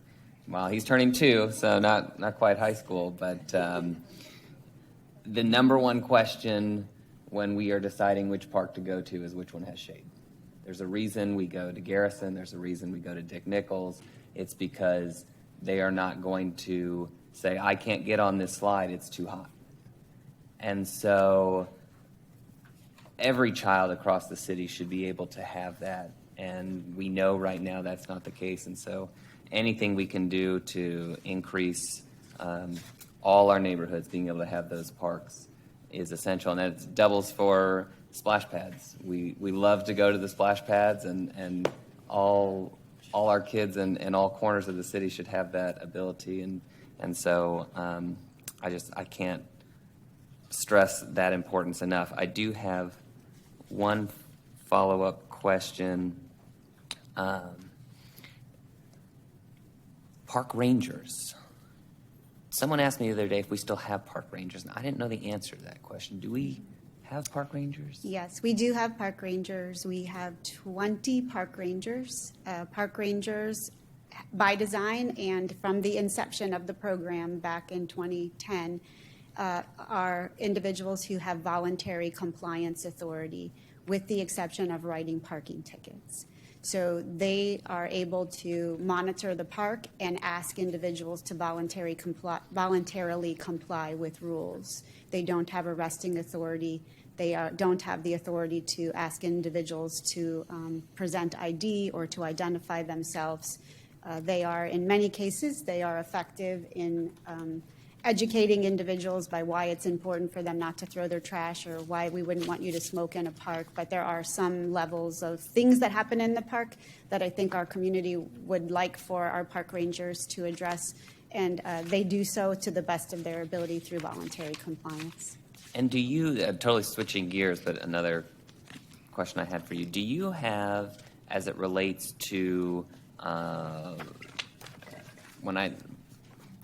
Well, he's turning 2, so not quite high school, but the number one question when we are deciding which park to go to is which one has shade. There's a reason we go to Garrison. There's a reason we go to Dick Nichols. It's because they are not going to say, I can't get on this slide, it's too hot. And so every child across the city should be able to have that. And we know right now that's not the case. And so anything we can do to increase all our neighborhoods being able to have those parks is essential. And that doubles for splash pads. We love to go to the splash pads, and all our kids in all corners of the city should have that ability. And so I can't stress that importance enough. I do have one follow-up question. Park rangers. Someone asked me the other day if we still have park rangers, and I didn't know the answer to that question. Do we have park rangers? Yes, we do have park rangers. We have 20 park rangers. Park rangers, by design and from the inception of the program back in 2010, are individuals who have voluntary compliance authority, with the exception of writing parking tickets. So they are able to monitor the park and ask individuals to voluntarily comply with rules. They don't have arresting authority. They don't have the authority to ask individuals to present ID or to identify themselves. They are, in many cases, they are effective in educating individuals by why it's important for them not to throw their trash or why we wouldn't want you to smoke in a park. But there are some levels of things that happen in the park that I think our community would like for our park rangers to address, and they do so to the best of their ability through voluntary compliance. And do you, totally switching gears, but another question I had for you, do you have, as it relates to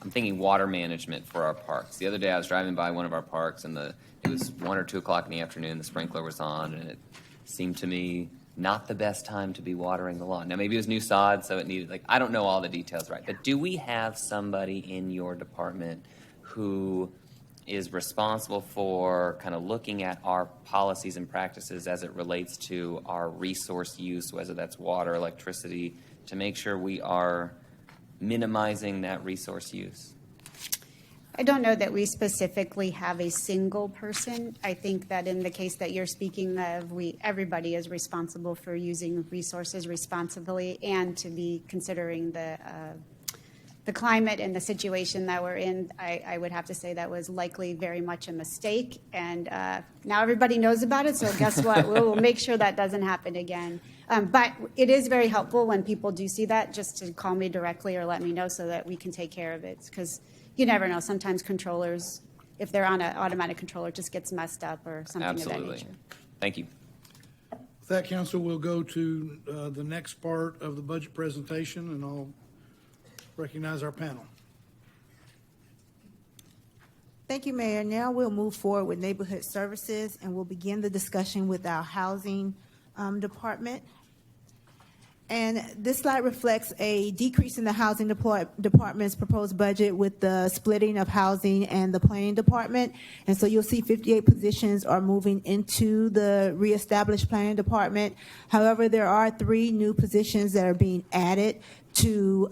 I'm thinking water management for our parks. The other day I was driving by one of our parks, and it was 1 or 2 o'clock in the afternoon, the sprinkler was on, and it seemed to me not the best time to be watering the lawn. Now maybe it was new sod, so it needed, I don't know all the details right, but do we have somebody in your department who is responsible for kind of looking at our policies and practices as it relates to our resource use, whether that's water, electricity, to make sure we are minimizing that resource use? I don't know that we specifically have a single person. I think that in the case that you're speaking of, everybody is responsible for using resources responsibly and to be considering the the climate and the situation that we're in, I would have to say that was likely very much a mistake. And now everybody knows about it, so guess what? We'll make sure that doesn't happen again. But it is very helpful when people do see that, just to call me directly or let me know so that we can take care of it. Because you never know. Sometimes controllers, if they're on an automatic controller, just gets messed up or something of that Absolutely. nature. Thank you. With that, council, we'll go to the next part of the budget presentation, and I'll recognize our panel. Thank you, Mayor. Now we'll move forward with neighborhood services, and we'll begin the discussion with our housing department. And this slide reflects a decrease in the housing department's proposed budget with the splitting of housing and the planning department. And so you'll see 58 positions are moving into the reestablished planning department. However, there are 3 new positions that are being added to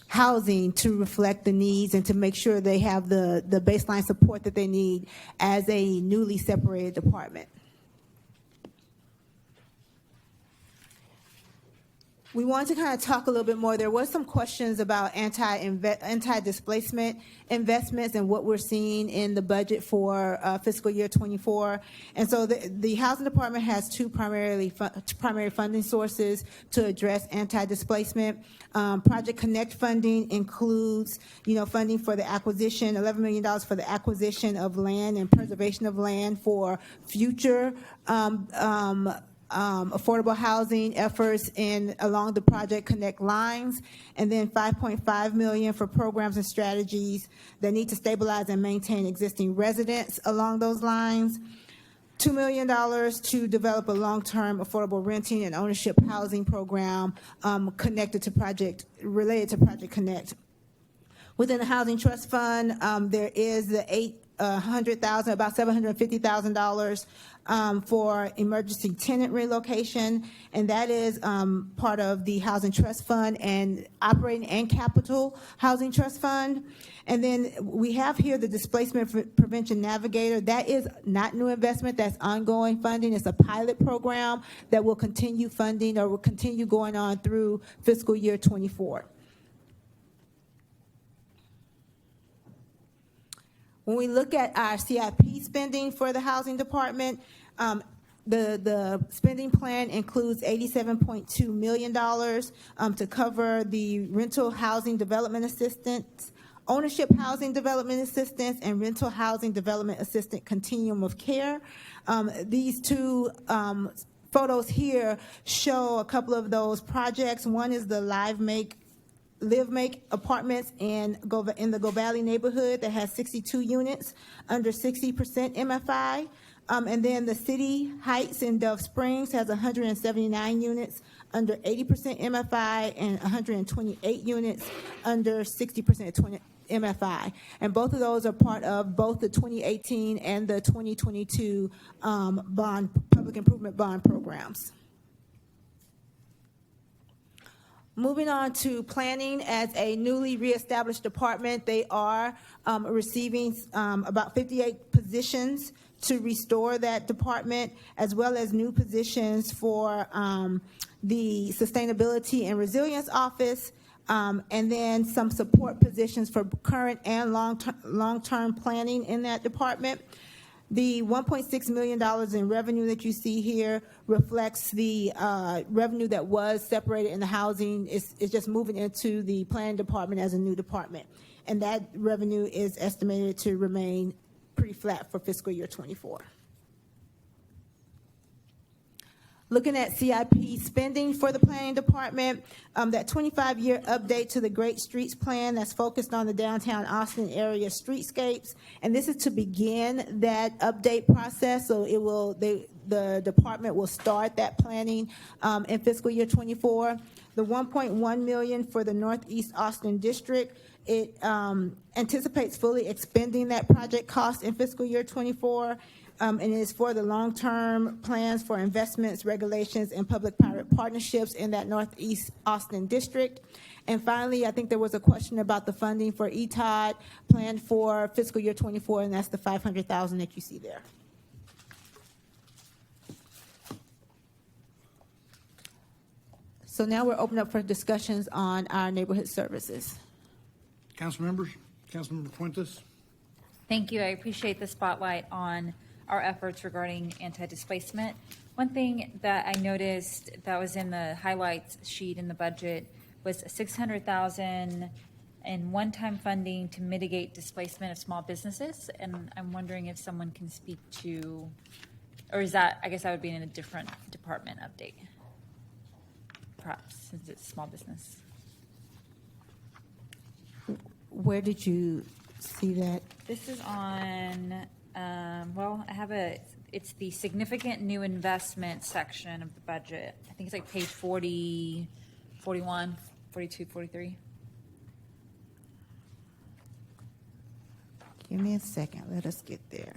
housing to reflect the needs and to make sure they have the baseline support that they need as a newly separated department. We want to kind of talk a little bit more. There was some questions about anti-displacement investments and what we're seeing in the budget for fiscal year 24. And so the housing department has 2 primary funding sources to address anti-displacement. Project Connect funding includes, funding for the acquisition, $11 million for the acquisition of land and preservation of land for future affordable housing efforts along the Project Connect lines, and then $5.5 million for programs and strategies that need to stabilize and maintain existing residents along those lines. $2 million to develop a long-term affordable renting and ownership housing program related to Project Connect. Within the Housing Trust Fund, there is the $800,000, about $750,000 for emergency tenant relocation, and that is part of the Housing Trust Fund and Operating and Capital Housing Trust Fund. And then we have here the Displacement Prevention Navigator. That is not new investment, that's ongoing funding. It's a pilot program that will continue funding or will continue going on through fiscal year 24. When we look at our CIP spending for the housing department, the spending plan includes $87.2 million to cover the rental housing development assistance, ownership housing development assistance, and rental housing development assistant continuum of care. These 2 photos here show a couple of those projects. One is the Live Make apartments in the Go Valley neighborhood that has 62 units under 60% MFI. And then the City Heights in Dove Springs has 179 units under 80% MFI and 128 units under 60% MFI. And both of those are part of both the 2018 and the 2022 public improvement bond programs. Moving on to planning, as a newly reestablished department, they are receiving about 58 positions to restore that department, as well as new positions for the Sustainability and Resilience Office, and then some support positions for current and long-term planning in that department. The $1.6 million in revenue that you see here reflects the revenue that was separated in the housing. Is just moving into the planning department as a new department. And that revenue is estimated to remain pretty flat for fiscal year 24. Looking at CIP spending for the planning department, that 25-year update to the Great Streets Plan that's focused on the downtown Austin area streetscapes. And this is to begin that update process. So the department will start that planning in fiscal year 24. The $1.1 million for the Northeast Austin District, it anticipates fully expending that project cost in fiscal year 24. And it is for the long-term plans for investments, regulations, and public-private partnerships in that Northeast Austin district. And finally, I think there was a question about the funding for ETOD planned for fiscal year 24, and that's the $500,000 that you see there. So now we're open up for discussions on our neighborhood services. Council members, Councilmember Fuentes. Thank you. I appreciate the spotlight on our efforts regarding anti-displacement. One thing that I noticed that was in the highlights sheet in the budget was $600,000 in one-time funding to mitigate displacement of small businesses. And I'm wondering if someone can speak to, or is that, I guess that would be in a different department update, perhaps, since it's small business. Where did you see that? This is on, well, I have it's the significant new investment section of the budget. I think it's like page 40, 41, 42, 43. Give me a second. Let us get there.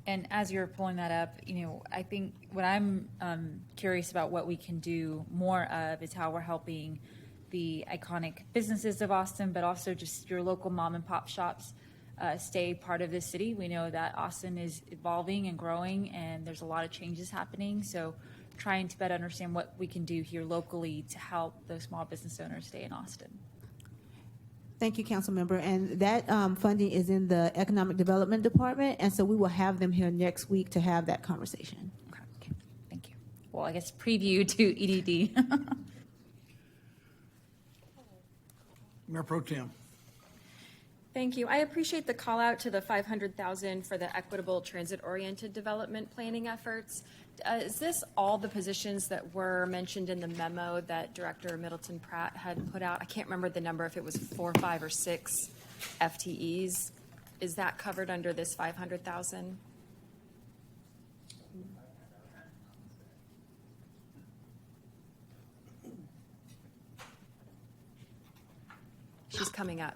And as you're pulling that up, I think what I'm curious about what we can do more of is how we're helping the iconic businesses of Austin, but also just your local mom and pop shops stay part of this city. We know that Austin is evolving and growing, and there's a lot of changes happening. So trying to better understand what we can do here locally to help those small business owners stay in Austin. Thank you, Councilmember. And that funding is in the Economic Development Department, and so we will have them here next week to have that conversation. Okay. Thank you. Well, I guess preview to EDD. Mayor Pro Tem. Thank you. I appreciate the call out to the $500,000 for the equitable transit-oriented development planning efforts. Is this all the positions that were mentioned in the memo that Director Middleton Pratt had put out? I can't remember the number, if it was 4, 5, or 6 FTEs. Is that covered under this $500,000? She's coming up.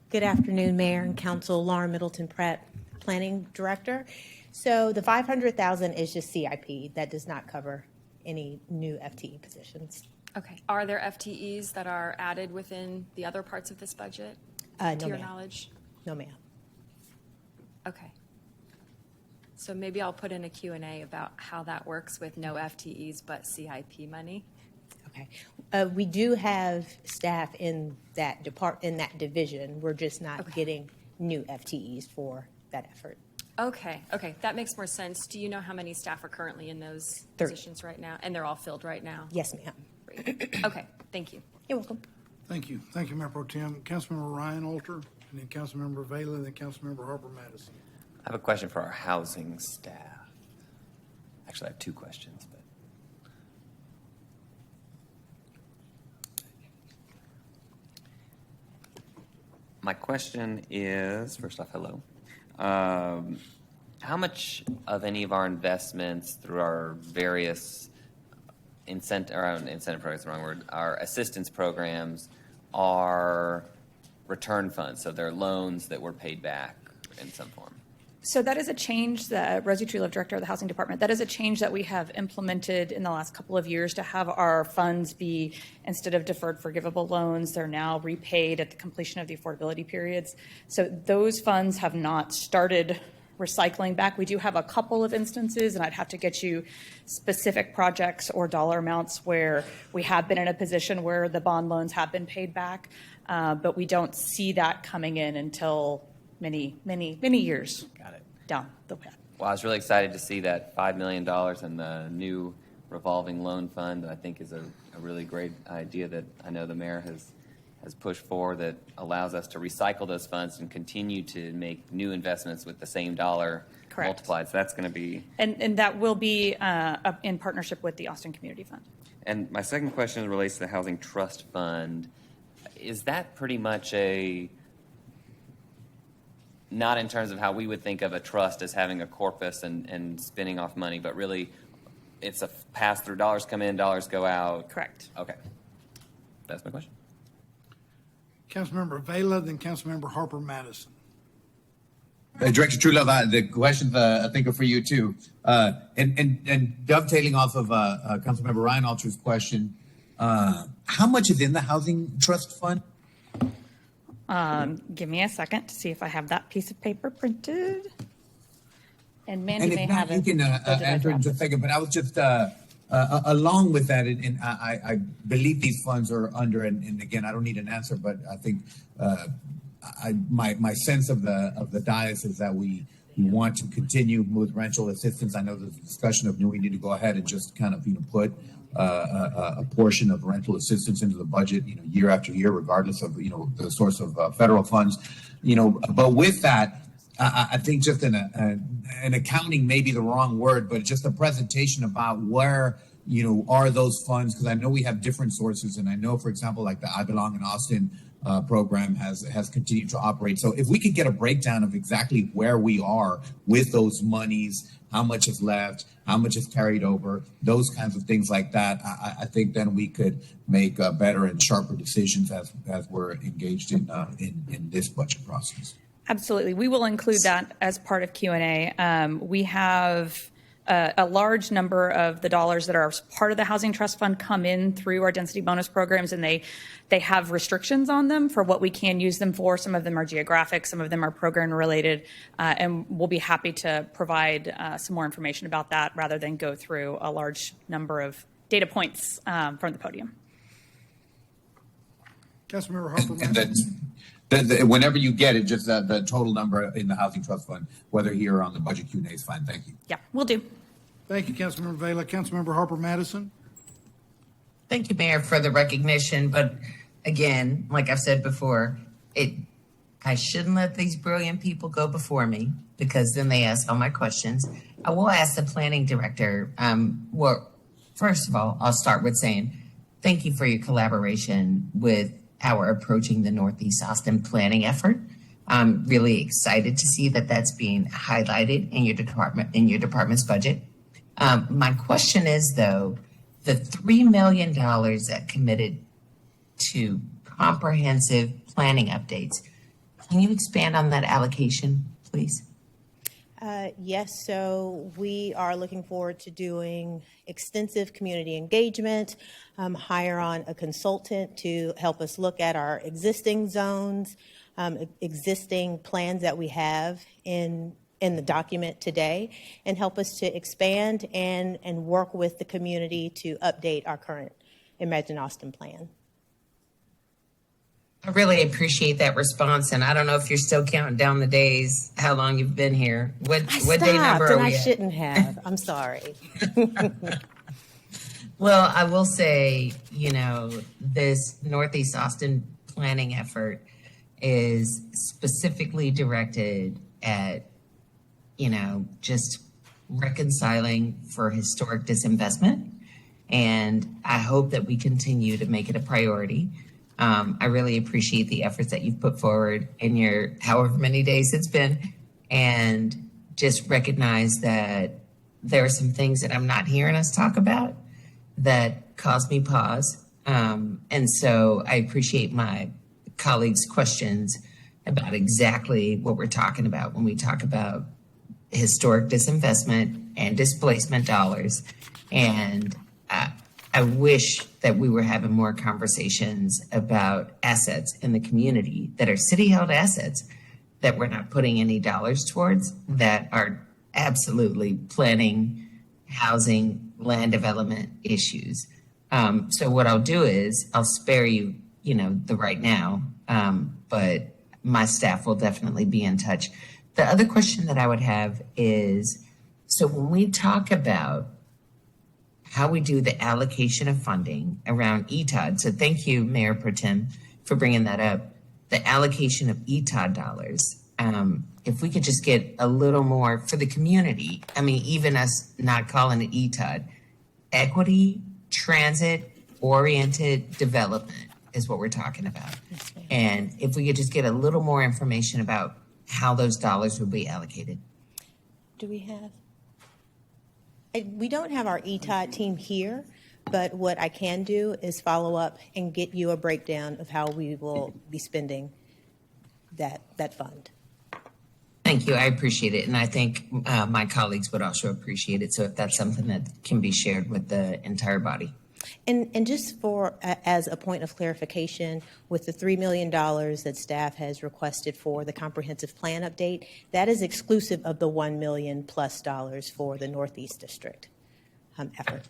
Good afternoon, Mayor and Council. Lauren Middleton Pratt, Planning Director. So the $500,000 is just CIP. That does not cover any new FTE positions. Okay. Are there FTEs that are added within the other parts of this budget, No, to your ma'am. knowledge? No, ma'am. Okay. So maybe I'll put in a Q&A about how that works with no FTEs but CIP money. Okay. We do have staff in that division. We're just not getting new FTEs for that effort. Okay. That makes more sense. Do you know how many staff are currently in those 30. positions right now? And they're all filled right now? Yes, ma'am. Great. Okay, thank you. You're welcome. Thank you. Thank you, Mayor Pro Tem. Councilmember Ryan Alter, and then Councilmember Vela, and then Councilmember Harper Madison. I have a question for our housing staff. Actually, I have two questions, but. My question is, first off, hello. How much of any of our investments through our various incentive programs, the wrong word, our assistance programs are return funds? So they're loans that were paid back in some form. So that is a change that Rosie Truelove, Director of the Housing Department, that is a change that we have implemented in the last couple of years to have our funds be, instead of deferred forgivable loans, they're now repaid at the completion of the affordability periods. So those funds have not started recycling back. We do have a couple of instances, and I'd have to get you specific projects or dollar amounts where we have been in a position where the bond loans have been paid back, but we don't see that coming in until many years. Got it. Down the path. Well, I was really excited to see that $5 million in the new revolving loan fund. I think is a really great idea that I know the mayor has pushed for, that allows us to recycle those funds and continue to make new investments with the same dollar Correct. multiplied. So that's going to be. And that will be in partnership with the Austin Community Fund. And my second question relates to the Housing Trust Fund. Is that pretty much not in terms of how we would think of a trust as having a corpus and spinning off money, but really it's a pass-through, dollars come in, dollars go out? Correct. Okay. That's my question. Councilmember Vela, then Councilmember Harper Madison. Director Truelove, the questions I think are for you too. And dovetailing off of Councilmember Ryan Alter's question, how much is in the Housing Trust Fund? Give me a second to see if I have that piece of paper printed. And And Mandy may if not, have you it. can answer in just a second, but I was just, along with that, and I believe these funds are under, and again, I don't need an answer, but I think my sense of the dais is that we want to continue with rental assistance. I know there's a discussion of, do we need to go ahead and just kind of, put a portion of rental assistance into the budget, year after year, regardless of, the source of federal funds, but with that, I think just an accounting may be the wrong word, but just a presentation about where, are those funds? Because I know we have different sources, and I know, for example, like the I Belong in Austin program has continued to operate. So if we could get a breakdown of exactly where we are with those monies, how much is left, how much is carried over, those kinds of things like that, I think then we could make better and sharper decisions as we're engaged in this budget process. Absolutely. We will include that as part of Q&A. We have a large number of the dollars that are part of the Housing Trust Fund come in through our density bonus programs, and they have restrictions on them for what we can use them for. Some of them are geographic, some of them are program related, and we'll be happy to provide some more information about that rather than go through a large number of data points from the podium. Councilmember Harper. Whenever you get it, just the total number in the Housing Trust Fund, whether here or on the budget Q&A is fine. Thank you. Yeah, we'll do. Thank you, Councilmember Vela. Councilmember Harper Madison. Thank you, Mayor, for the recognition. But again, like I've said before, I shouldn't let these brilliant people go before me because then they ask all my questions. I will ask the planning director. Well, first of all, I'll start with saying thank you for your collaboration with how we're approaching the Northeast Austin planning effort. I'm really excited to see that that's being highlighted in your department's budget. My question is, though, the $3 million that committed to comprehensive planning updates, can you expand on that allocation, please? Yes, so we are looking forward to doing extensive community engagement, hire on a consultant to help us look at our existing zones, existing plans that we have in the document today, and help us to expand and work with the community to update our current Imagine Austin plan. I really appreciate that response, and I don't know if you're still counting down the days, how long you've been here. What day number are we I at? shouldn't have. I'm sorry. Well, I will say, this Northeast Austin planning effort is specifically directed at, just reconciling for historic disinvestment. And I hope that we continue to make it a priority. I really appreciate the efforts that you've put forward in your however many days it's been, and just recognize that there are some things that I'm not hearing us talk about that cause me pause. And so I appreciate my colleagues' questions about exactly what we're talking about when we talk about historic disinvestment and displacement dollars. And I wish that we were having more conversations about assets in the community that are city-held assets that we're not putting any dollars towards, that are absolutely planning, housing, land development issues. So what I'll do is I'll spare you, the right now, but my staff will definitely be in touch. The other question that I would have is, so when we talk about how we do the allocation of funding around ETOD. So thank you, Mayor Pro Tem, for bringing that up. The allocation of ETOD dollars. If we could just get a little more for the community. I mean, even us not calling it ETOD, equity, transit-oriented development is what we're talking about. And if we could just get a little more information about how those dollars will be allocated. Do we have? We don't have our ETOD team here, but what I can do is follow up and get you a breakdown of how we will be spending that fund. Thank you. I appreciate it. And I think my colleagues would also appreciate it. So if that's something that can be shared with the entire body. And just for, as a point of clarification, with the $3 million that staff has requested for the comprehensive plan update, that is exclusive of the $1 million plus for the Northeast District effort.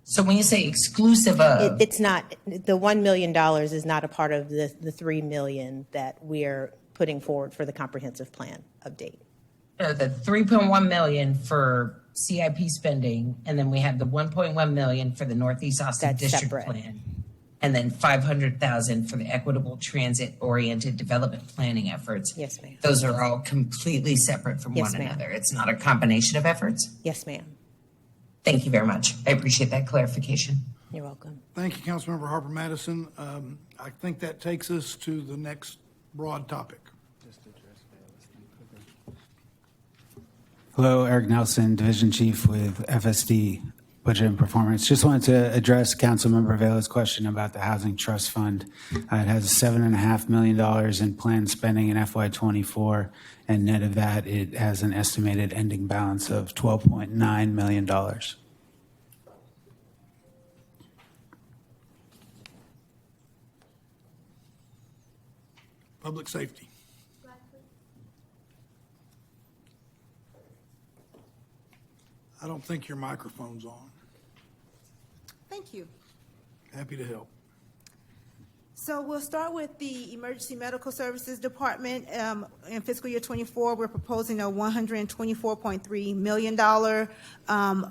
So when you say exclusive of, It's not, the $1 million is not a part of the $3 million that we're putting forward for the comprehensive plan update. the 3.1 million for CIP spending, and then we have the 1.1 million for the Northeast Austin That's District separate. Plan, and then 500,000 for the equitable transit-oriented development planning efforts. Yes, ma'am. Those are all completely separate from Yes, one ma'am. another. It's not a combination of efforts. Yes, ma'am. Thank you very much. I appreciate that clarification. You're welcome. Thank you, Councilmember Harper Madison. I think that takes us to the next broad topic. Hello, Eric Nelson, Division Chief with FSD Budget and Performance. Just wanted to address Councilmember Vela's question about the Housing Trust Fund. It has $7.5 million in planned spending in FY24, and net of that, it has an estimated ending balance of $12.9 million. Public safety. I don't think your microphone's on. Thank you. Happy to help. So we'll start with the Emergency Medical Services Department. In fiscal year 24, we're proposing a $124.3 million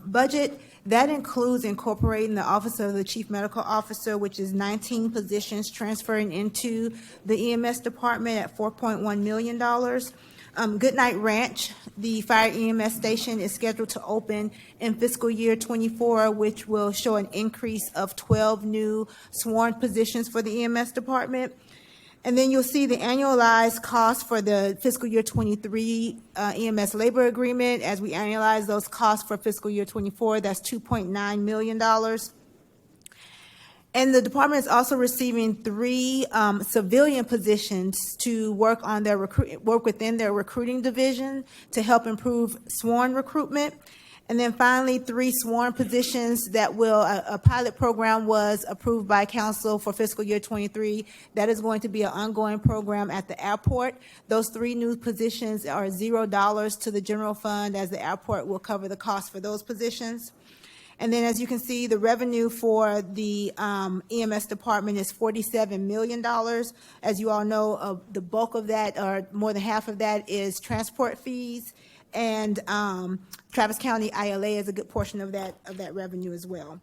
budget. That includes incorporating the Office of the Chief Medical Officer, which is 19 positions transferring into the EMS department at $4.1 million. Goodnight Ranch, the fire EMS station, is scheduled to open in fiscal year 24, which will show an increase of 12 new sworn positions for the EMS department. And then you'll see the annualized cost for the fiscal year 23 EMS labor agreement. As we annualize those costs for fiscal year 24, that's $2.9 million. And the department is also receiving 3 civilian positions to work on their work within their recruiting division to help improve sworn recruitment. And then finally, 3 sworn positions that will, a pilot program was approved by council for fiscal year 23. That is going to be an ongoing program at the airport. Those 3 new positions are $0 to the general fund, as the airport will cover the cost for those positions. And then, as you can see, the revenue for the EMS department is $47 million. As you all know, the bulk of that, or more than half of that, is transport fees, and Travis County ILA is a good portion of that revenue as well.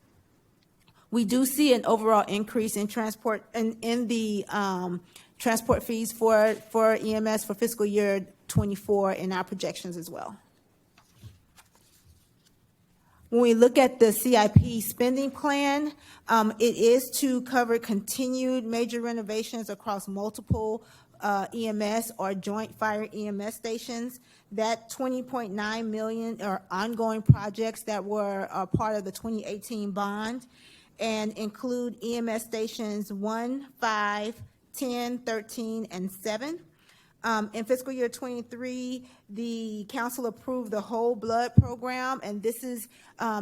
We do see an overall increase in transport in the transport fees for EMS for fiscal year 24 in our projections as well. When we look at the CIP spending plan, it is to cover continued major renovations across multiple EMS or joint fire EMS stations. That $20.9 million are ongoing projects that were part of the 2018 bond and include EMS stations 1, 5, 10, 13, and 7. In fiscal year 23, the council approved the whole blood program, and this is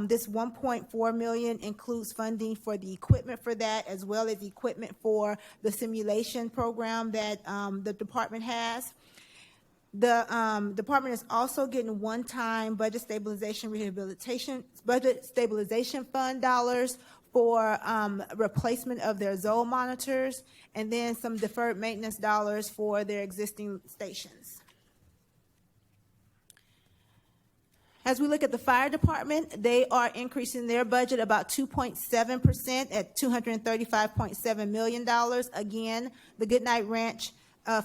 this $1.4 million includes funding for the equipment for that, as well as equipment for the simulation program that the department has. The department is also getting one-time budget stabilization fund dollars for replacement of their Zoll monitors, and then some deferred maintenance dollars for their existing stations. As we look at the fire department, they are increasing their budget about 2.7% at $235.7 million. Again, the Goodnight Ranch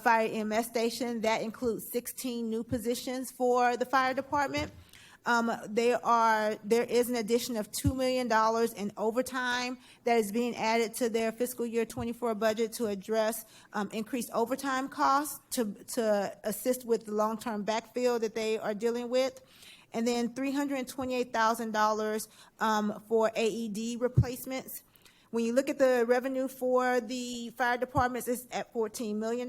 Fire EMS station, that includes 16 new positions for the fire department. There is an addition of $2 million in overtime that is being added to their fiscal year 24 budget to address increased overtime costs to assist with the long-term backfill that they are dealing with. And then $328,000 for AED replacements. When you look at the revenue for the fire departments, it's at $14 million.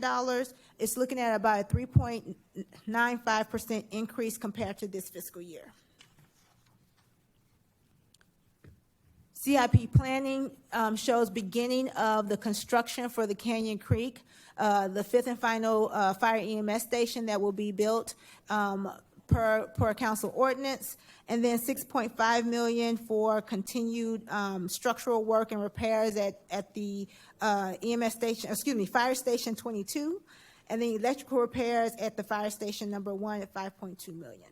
It's looking at about a 3.95% increase compared to this fiscal year. CIP planning shows beginning of the construction for the Canyon Creek, the fifth and final fire EMS station that will be built per council ordinance, and then $6.5 million for continued structural work and repairs at the EMS station, fire station 22, and then electrical repairs at the fire station number 1 at $5.2 million.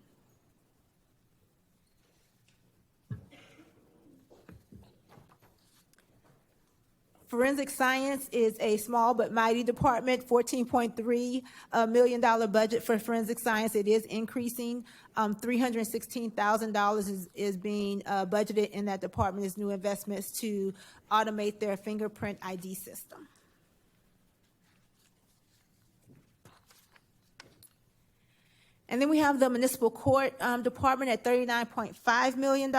Forensic science is a small but mighty department, $14.3 million budget for forensic science. It is increasing. $316,000 is being budgeted in that department as new investments to automate their fingerprint ID system. And then we have the municipal court department at $39.5 million.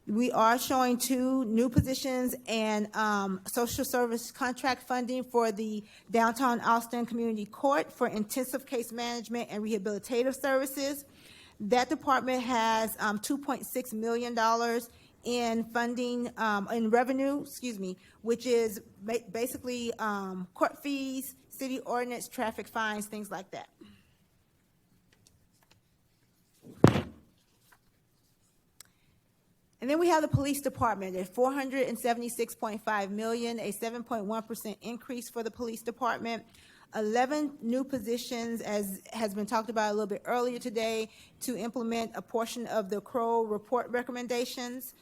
We are showing 2 new positions and social service contract funding for the downtown Austin Community Court for intensive case management and rehabilitative services. That department has $2.6 million in funding, in revenue, which is basically court fees, city ordinance, traffic fines, things like that. And then we have the police department at $476.5 million, a 7.1% increase for the police department. 11 new positions, as has been talked about a little bit earlier today, to implement a portion of the Crow report recommendations.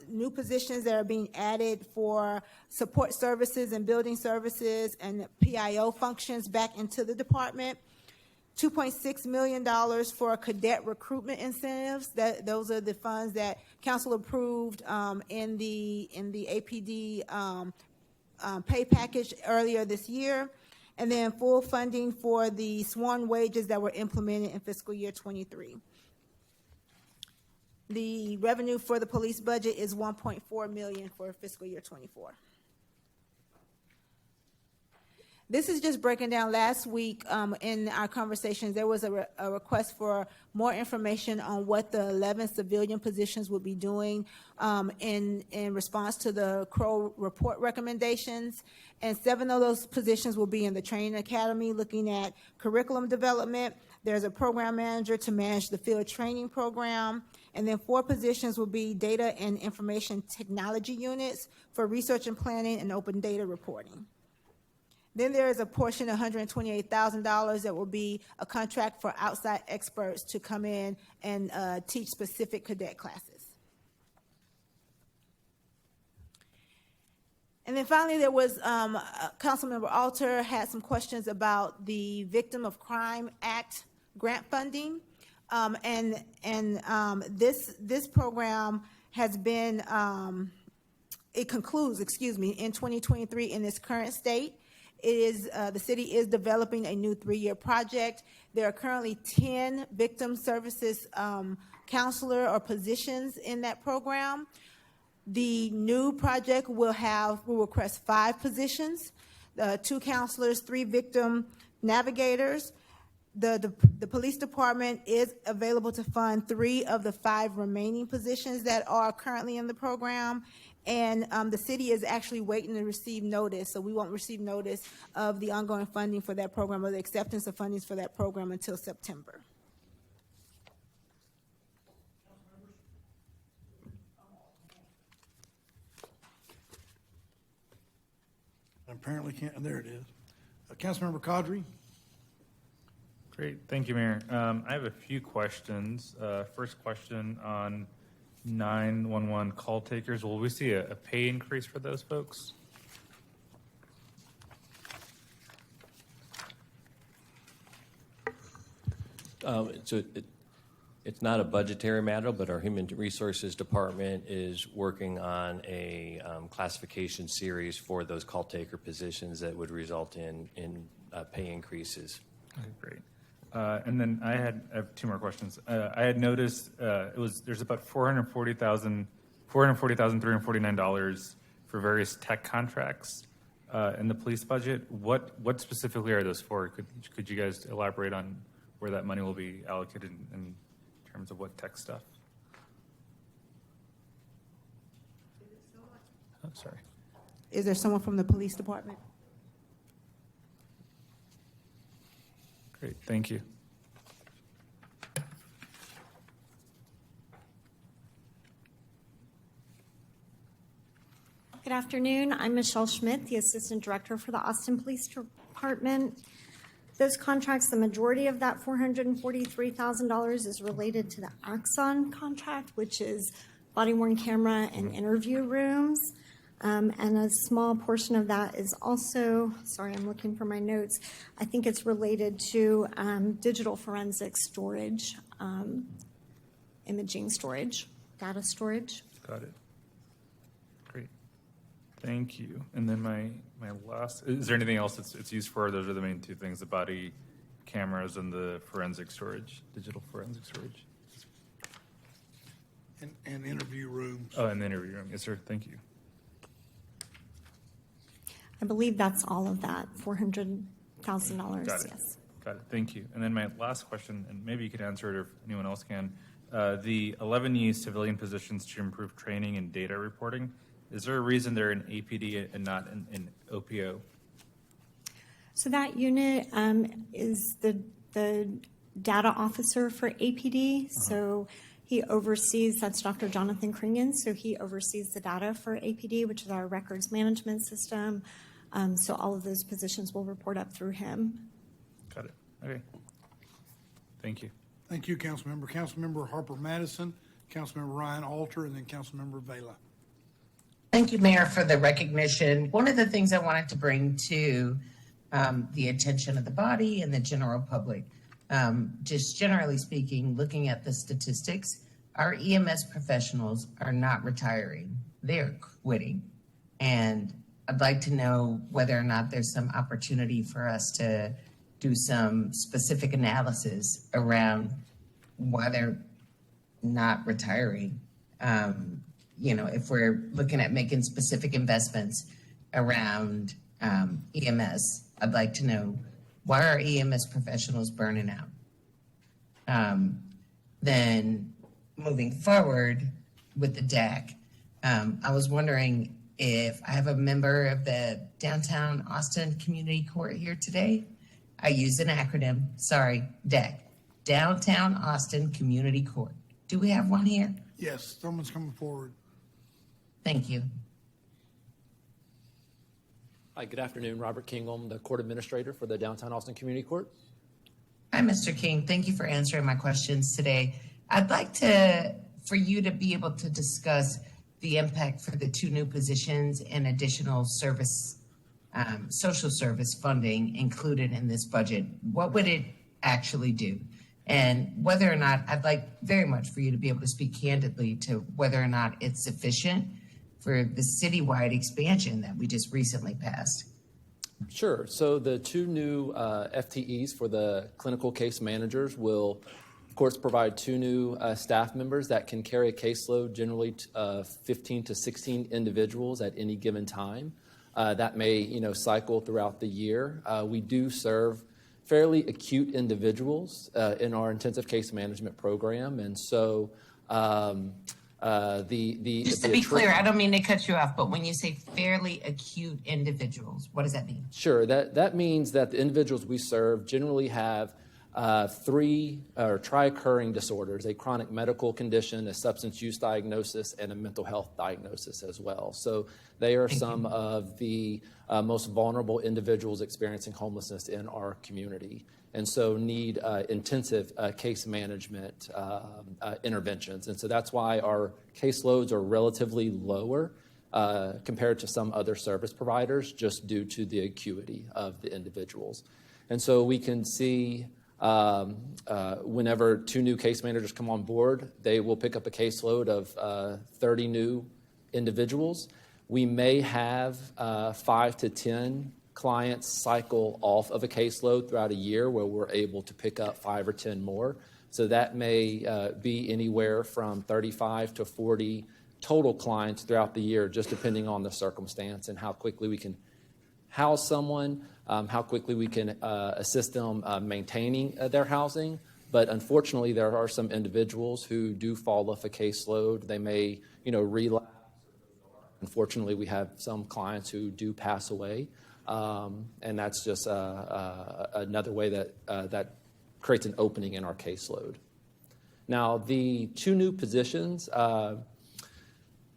New positions that are being added for support services and building services and PIO functions back into the department. $2.6 million for cadet recruitment incentives. Those are the funds that council approved in the APD pay package earlier this year. And then full funding for the sworn wages that were implemented in fiscal year 23. The revenue for the police budget is $1.4 million for fiscal year 24. This is just breaking down. Last week in our conversations, there was a request for more information on what the 11 civilian positions would be doing in response to the Crow report recommendations. And 7 of those positions will be in the training academy looking at curriculum development. There's a program manager to manage the field training program. And then 4 positions will be data and information technology units for research and planning and open data reporting. Then there is a portion, $128,000, that will be a contract for outside experts to come in and teach specific cadet classes. And then finally, there was Councilmember Alter had some questions about the Victim of Crime Act grant funding, this program has been it concludes, in 2023 in its current state. It is, the city is developing a new 3-year project. There are currently 10 victim services counselor or positions in that program. The new project will request 5 positions, 2 counselors, 3 victim navigators. The police department is available to fund 3 of the 5 remaining positions that are currently in the program. And the city is actually waiting to receive notice, so we won't receive notice of the ongoing funding for that program or the acceptance of fundings for that program until September. Apparently can't, there it is. Councilmember Kadri. Great, thank you, Mayor. I have a few questions. First question on 911 call takers. Will we see a pay increase for those folks? It's not a budgetary matter, but our Human Resources Department is working on a classification series for those call taker positions that would result in pay increases. Okay, great. And then I have 2 more questions. I had noticed there's about $440,349 for various tech contracts in the police budget. What specifically are those for? Could you guys elaborate on where that money will be allocated in terms of what tech stuff? sorry. Is there someone from the police department? Great, thank you. Good afternoon. I'm Michelle Schmidt, the Assistant Director for the Austin Police Department. Those contracts, the majority of that $443,000 is related to the Axon contract, which is body-worn camera and interview rooms. And a small portion of that is also, sorry, I'm looking for my notes. I think it's related to digital forensic storage, imaging storage, data storage. Got it. Great. Thank you. And then my last, is there anything else it's used for? Those are the main two things, the body cameras and the forensic storage, digital forensic storage. And interview rooms. Oh, and the interview room. Yes, sir. Thank you. I believe that's all of that, $400,000, Got it. yes. Got it. Thank you. And then my last question, and maybe you could answer it or if anyone else can. The 11 new civilian positions to improve training and data reporting, is there a reason they're in APD and not in OPO? So that unit is the data officer for APD. So he oversees, that's Dr. Jonathan Kringen, so he oversees the data for APD, which is our records management system. So all of those positions will report up through him. Got it. Okay. Thank you. Thank you, Councilmember. Councilmember Harper Madison, Councilmember Ryan Alter, and then Councilmember Vela. Thank you, Mayor, for the recognition. One of the things I wanted to bring to the attention of the body and the general public, just generally speaking, looking at the statistics, our EMS professionals are not retiring. They're quitting. And I'd like to know whether or not there's some opportunity for us to do some specific analysis around why they're not retiring. If we're looking at making specific investments around EMS, I'd like to know why are EMS professionals burning out? Then moving forward with the DAC, I was wondering if I have a member of the Downtown Austin Community Court here today. I use an acronym, sorry, DAC, Downtown Austin Community Court. Do we have one here? Yes, someone's coming forward. Thank you. Hi, good afternoon. Robert King, I'm the court administrator for the Downtown Austin Community Court. Hi, Mr. King. Thank you for answering my questions today. I'd like for you to be able to discuss the impact for the two new positions and additional service, social service funding included in this budget. What would it actually do? And whether or not, I'd like very much for you to be able to speak candidly to whether or not it's sufficient for the citywide expansion that we just recently passed. Sure. So the two new FTEs for the clinical case managers will, of course, provide two new staff members that can carry a caseload, generally 15 to 16 individuals at any given time. That may, cycle throughout the year. We do serve fairly acute individuals in our intensive case management program, and so Just to be clear, I don't mean to cut you off, but when you say fairly acute individuals, what does that mean? Sure, that means that the individuals we serve generally have three or tri-occurring disorders: a chronic medical condition, a substance use diagnosis, and a mental health diagnosis as well. So they are some of the most vulnerable individuals experiencing homelessness in our community, and so need intensive case management interventions. And so that's why our caseloads are relatively lower compared to some other service providers, just due to the acuity of the individuals. And so we can see whenever two new case managers come on board, they will pick up a caseload of 30 new individuals. We may have 5 to 10 clients cycle off of a caseload throughout a year where we're able to pick up 5 or 10 more. So that may be anywhere from 35 to 40 total clients throughout the year, just depending on the circumstance and how quickly we can house someone, how quickly we can assist them maintaining their housing. But unfortunately, there are some individuals who do fall off a caseload. They may, relapse Unfortunately, we have some clients who do pass away, and that's just another way that creates an opening in our caseload. Now, the 2 new positions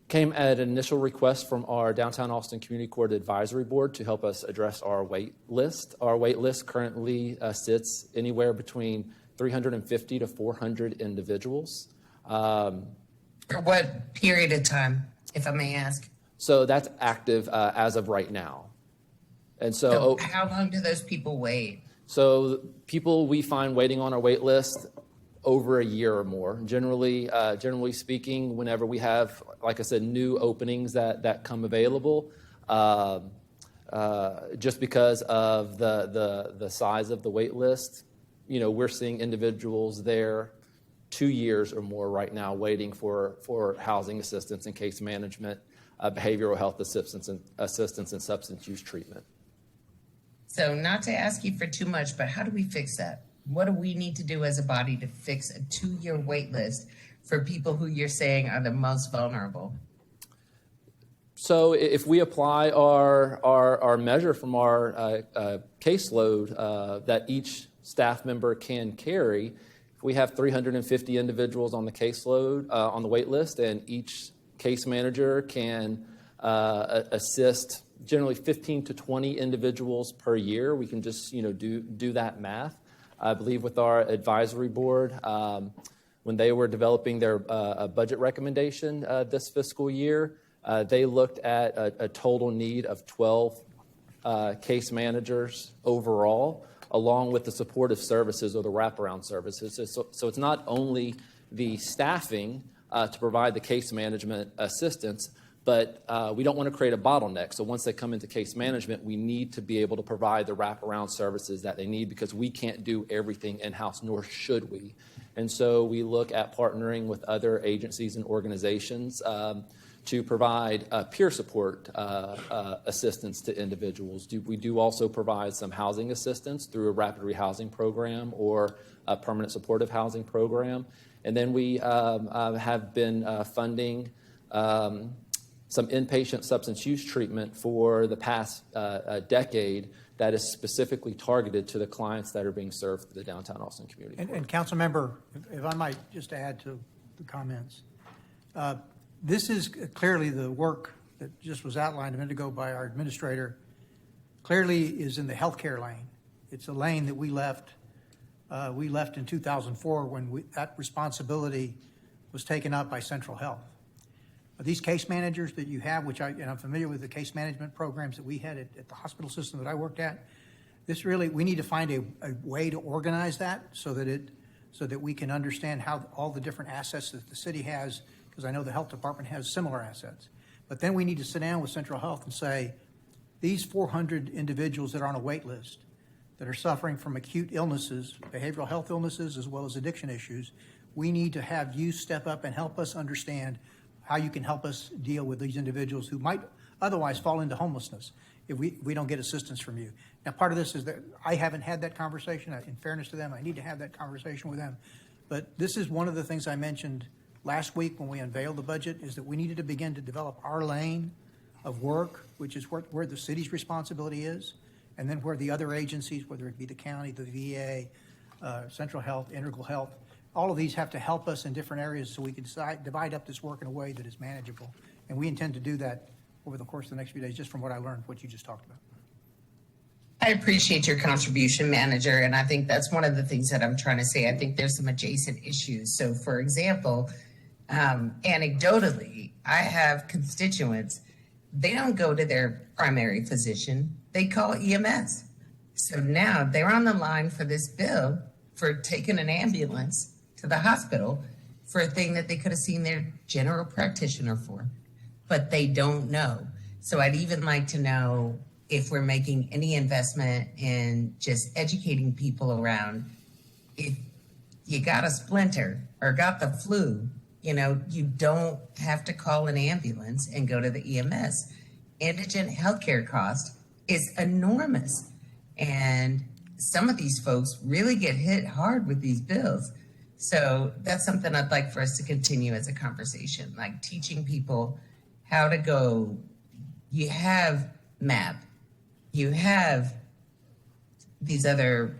came at an initial request from our Downtown Austin Community Court Advisory Board to help us address our wait list. Our wait list currently sits anywhere between 350 to 400 individuals. For what period of time, if I may ask? So that's active as of right now. And so how long do those people wait? So people we find waiting on our wait list over a year or more. Generally speaking, whenever we have, like I said, new openings that come available, just because of the size of the wait list, we're seeing individuals there 2 years or more right now waiting for housing assistance and case management, behavioral health assistance and substance use treatment. So not to ask you for too much, but how do we fix that? What do we need to do as a body to fix a 2-year wait list for people who you're saying are the most vulnerable? So if we apply our measure from our caseload that each staff member can carry, if we have 350 individuals on the caseload, on the wait list, and each case manager can assist generally 15 to 20 individuals per year, we can just do that math. I believe with our advisory board, when they were developing their budget recommendation this fiscal year, they looked at a total need of 12 case managers overall, along with the supportive services or the wraparound services. So it's not only the staffing to provide the case management assistance, but we don't want to create a bottleneck. So once they come into case management, we need to be able to provide the wraparound services that they need because we can't do everything in-house, nor should we. And so we look at partnering with other agencies and organizations to provide peer support assistance to individuals. We do also provide some housing assistance through a rapid rehousing program or a permanent supportive housing program. And then we have been funding some inpatient substance use treatment for the past decade that is specifically targeted to the clients that are being served through the Downtown Austin Community Court. And council member, if I might just add to the comments, this is clearly the work that just was outlined a minute ago by our administrator, clearly is in the healthcare lane. It's a lane that we left in 2004 when that responsibility was taken up by Central Health. These case managers that you have, and I'm familiar with the case management programs that we had at the hospital system that I worked at, we need to find a way to organize that so that we can understand how all the different assets that the city has, because I know the health department has similar assets. But then we need to sit down with Central Health and say, these 400 individuals that are on a wait list that are suffering from acute illnesses, behavioral health illnesses, as well as addiction issues, we need to have you step up and help us understand how you can help us deal with these individuals who might otherwise fall into homelessness if we don't get assistance from you. Now, part of this is that I haven't had that conversation. In fairness to them, I need to have that conversation with them. But this is one of the things I mentioned last week when we unveiled the budget, is that we needed to begin to develop our lane of work, which is where the city's responsibility is, and then where the other agencies, whether it be the county, the VA, Central Health, Integral Health, all of these have to help us in different areas so we can divide up this work in a way that is manageable. And we intend to do that over the course of the next few days, just from what I learned, what you just talked about. I appreciate your contribution, Manager, and I think that's one of the things that I'm trying to say. I think there's some adjacent issues. So, for example, anecdotally, I have constituents, they don't go to their primary physician, they call EMS. So now they're on the line for this bill for taking an ambulance to the hospital for a thing that they could have seen their general practitioner for, but they don't know. So I'd even like to know if we're making any investment in just educating people around, if you got a splinter or got the flu, you don't have to call an ambulance and go to the EMS. Indigent healthcare cost is enormous. And some of these folks really get hit hard with these bills. So that's something I'd like for us to continue as a conversation, like teaching people how to go. You have MAP, you have these other,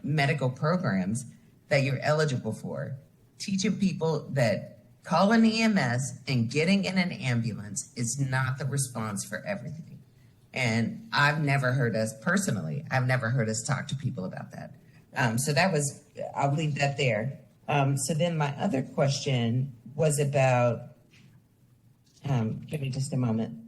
medical programs that you're eligible for. Teaching people that calling EMS and getting in an ambulance is not the response for everything. And I've never heard us talk to people about that. I'll leave that there. So then my other question was about, give me just a moment.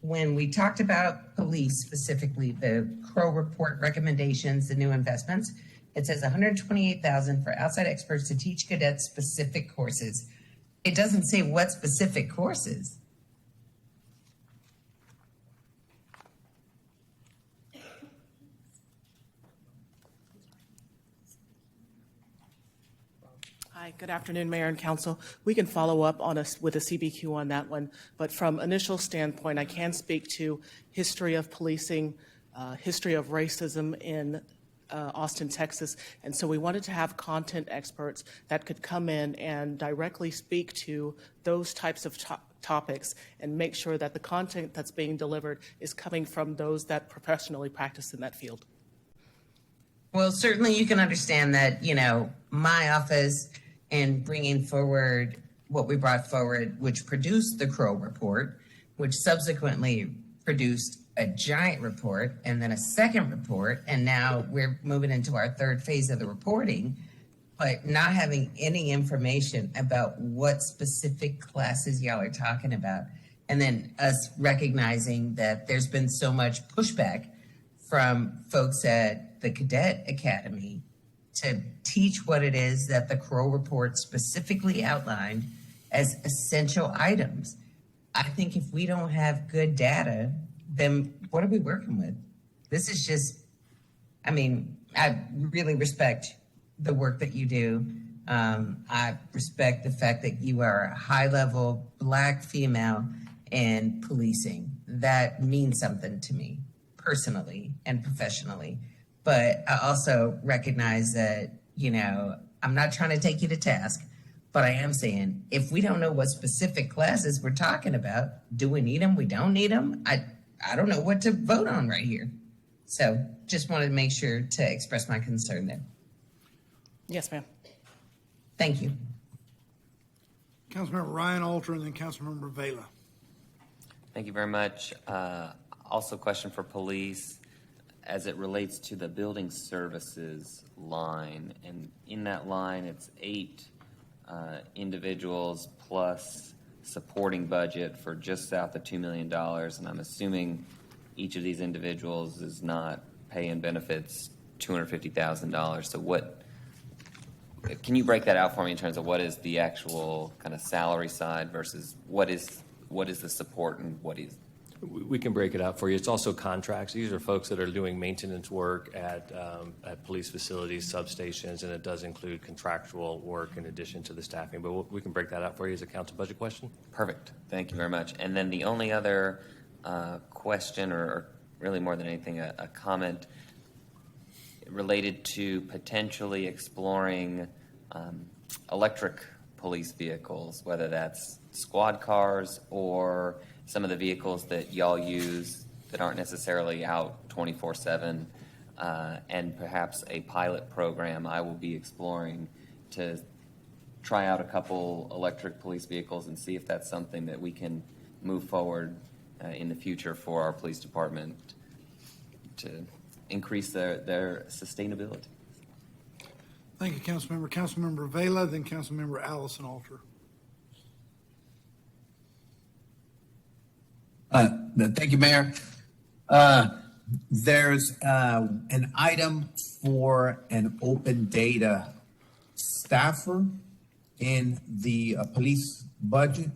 When we talked about police, specifically the Crow report recommendations, the new investments, it says $128,000 for outside experts to teach cadets specific courses. It doesn't say what specific courses. Hi, good afternoon, Mayor and Council. We can follow up with a CBQ on that one, but from initial standpoint, I can speak to history of policing, history of racism in Austin, Texas, and so we wanted to have content experts that could come in and directly speak to those types of topics and make sure that the content that's being delivered is coming from those that professionally practice in that field. Well, certainly you can understand that, my office and bringing forward what we brought forward, which produced the Crow report, which subsequently produced a giant report and then a second report. And now we're moving into our third phase of the reporting, but not having any information about what specific classes y'all are talking about. And then us recognizing that there's been so much pushback from folks at the Cadet Academy to teach what it is that the Crow report specifically outlined as essential items. I think if we don't have good data, then what are we working with? This is just, I really respect the work that you do. I respect the fact that you are a high-level Black female in policing. That means something to me personally and professionally. But I also recognize that, I'm not trying to take you to task, but I am saying if we don't know what specific classes we're talking about, do we need them? We don't need them? I don't know what to vote on right here. So just wanted to make sure to express my concern there. Yes, ma'am. Thank you. Councilmember Ryan Alter and then Councilmember Vela. Thank you very much. Also, question for police as it relates to the building services line. And in that line, it's 8 individuals plus supporting budget for just south of $2 million. And I'm assuming each of these individuals is not pay and benefits $250,000. So what, can you break that out for me in terms of what is the actual kind of salary side versus what is the support and what is? We can break it out for you. It's also contracts. These are folks that are doing maintenance work at police facilities, substations, and it does include contractual work in addition to the staffing. But we can break that out for you as a council budget question. Perfect. Thank you very much. And then the only other question, or really more than anything, a comment related to potentially exploring electric police vehicles, whether that's squad cars or some of the vehicles that y'all use that aren't necessarily out 24/7, and perhaps a pilot program I will be exploring to try out a couple electric police vehicles and see if that's something that we can move forward in the future for our police department to increase their sustainability. Thank you, Councilmember. Councilmember Vela, then Councilmember Allison Alter. Thank you, Mayor. There's an item for an open data staffer in the police budget.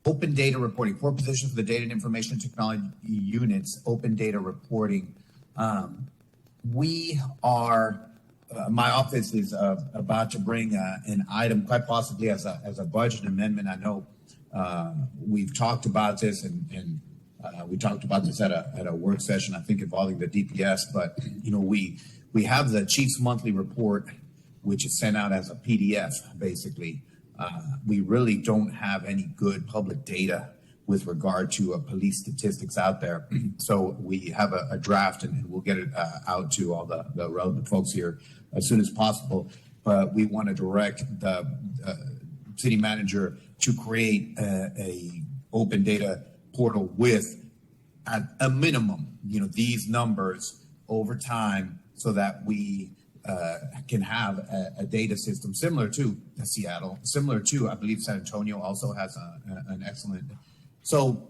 Open data reporting, 4 positions for the data and information technology units, open data reporting. We are, my office is about to bring an item, quite possibly as a budget amendment. I know we've talked about this and We talked about this at a work session, I think involving the DPS, but we have the chief's monthly report, which is sent out as a PDF, basically. We really don't have any good public data with regard to police statistics out there. So we have a draft, and we'll get it out to all the relevant folks here as soon as possible. But we want to direct the city manager to create a open data portal with, at a minimum, these numbers over time, so that we can have a data system similar to Seattle, similar to, I believe, San Antonio also has an excellent. So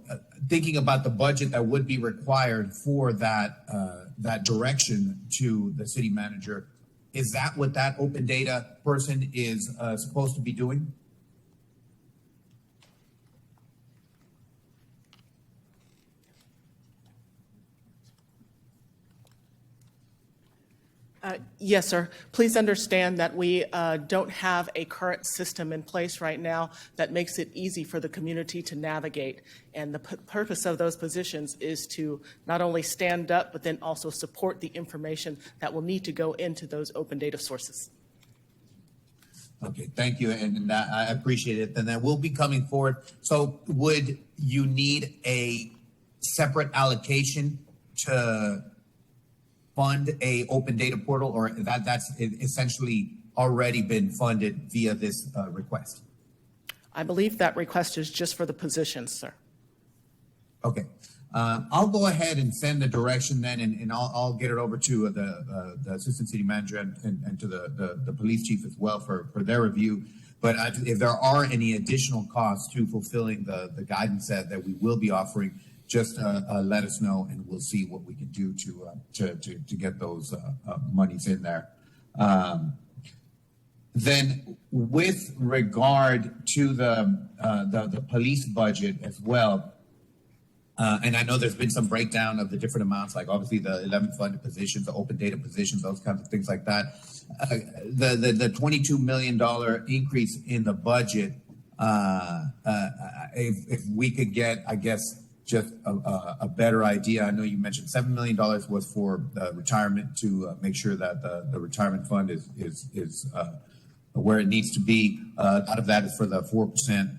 thinking about the budget that would be required for that direction to the city manager, is that what that open data person is supposed to be doing? Yes, sir. Please understand that we don't have a current system in place right now that makes it easy for the community to navigate. And the purpose of those positions is to not only stand up, but then also support the information that will need to go into those open data sources. Okay, thank you, and I appreciate it. And then we'll be coming forward. So would you need a separate allocation to fund a open data portal, or that's essentially already been funded via this request? I believe that request is just for the positions, sir. Okay. I'll go ahead and send the direction then, and I'll get it over to the assistant city manager and to the police chief as well for their review. But if there are any additional costs to fulfilling the guidance that we will be offering, just let us know, and we'll see what we can do to get those monies in there. Then, with regard to the police budget as well, and I know there's been some breakdown of the different amounts, like obviously the 11 funded positions, the open data positions, those kinds of things like that. The $22 million increase in the budget, if we could get, I guess, just a better idea. I know you mentioned $7 million was for retirement, to make sure that the retirement fund is where it needs to be. Out of that is for the 4%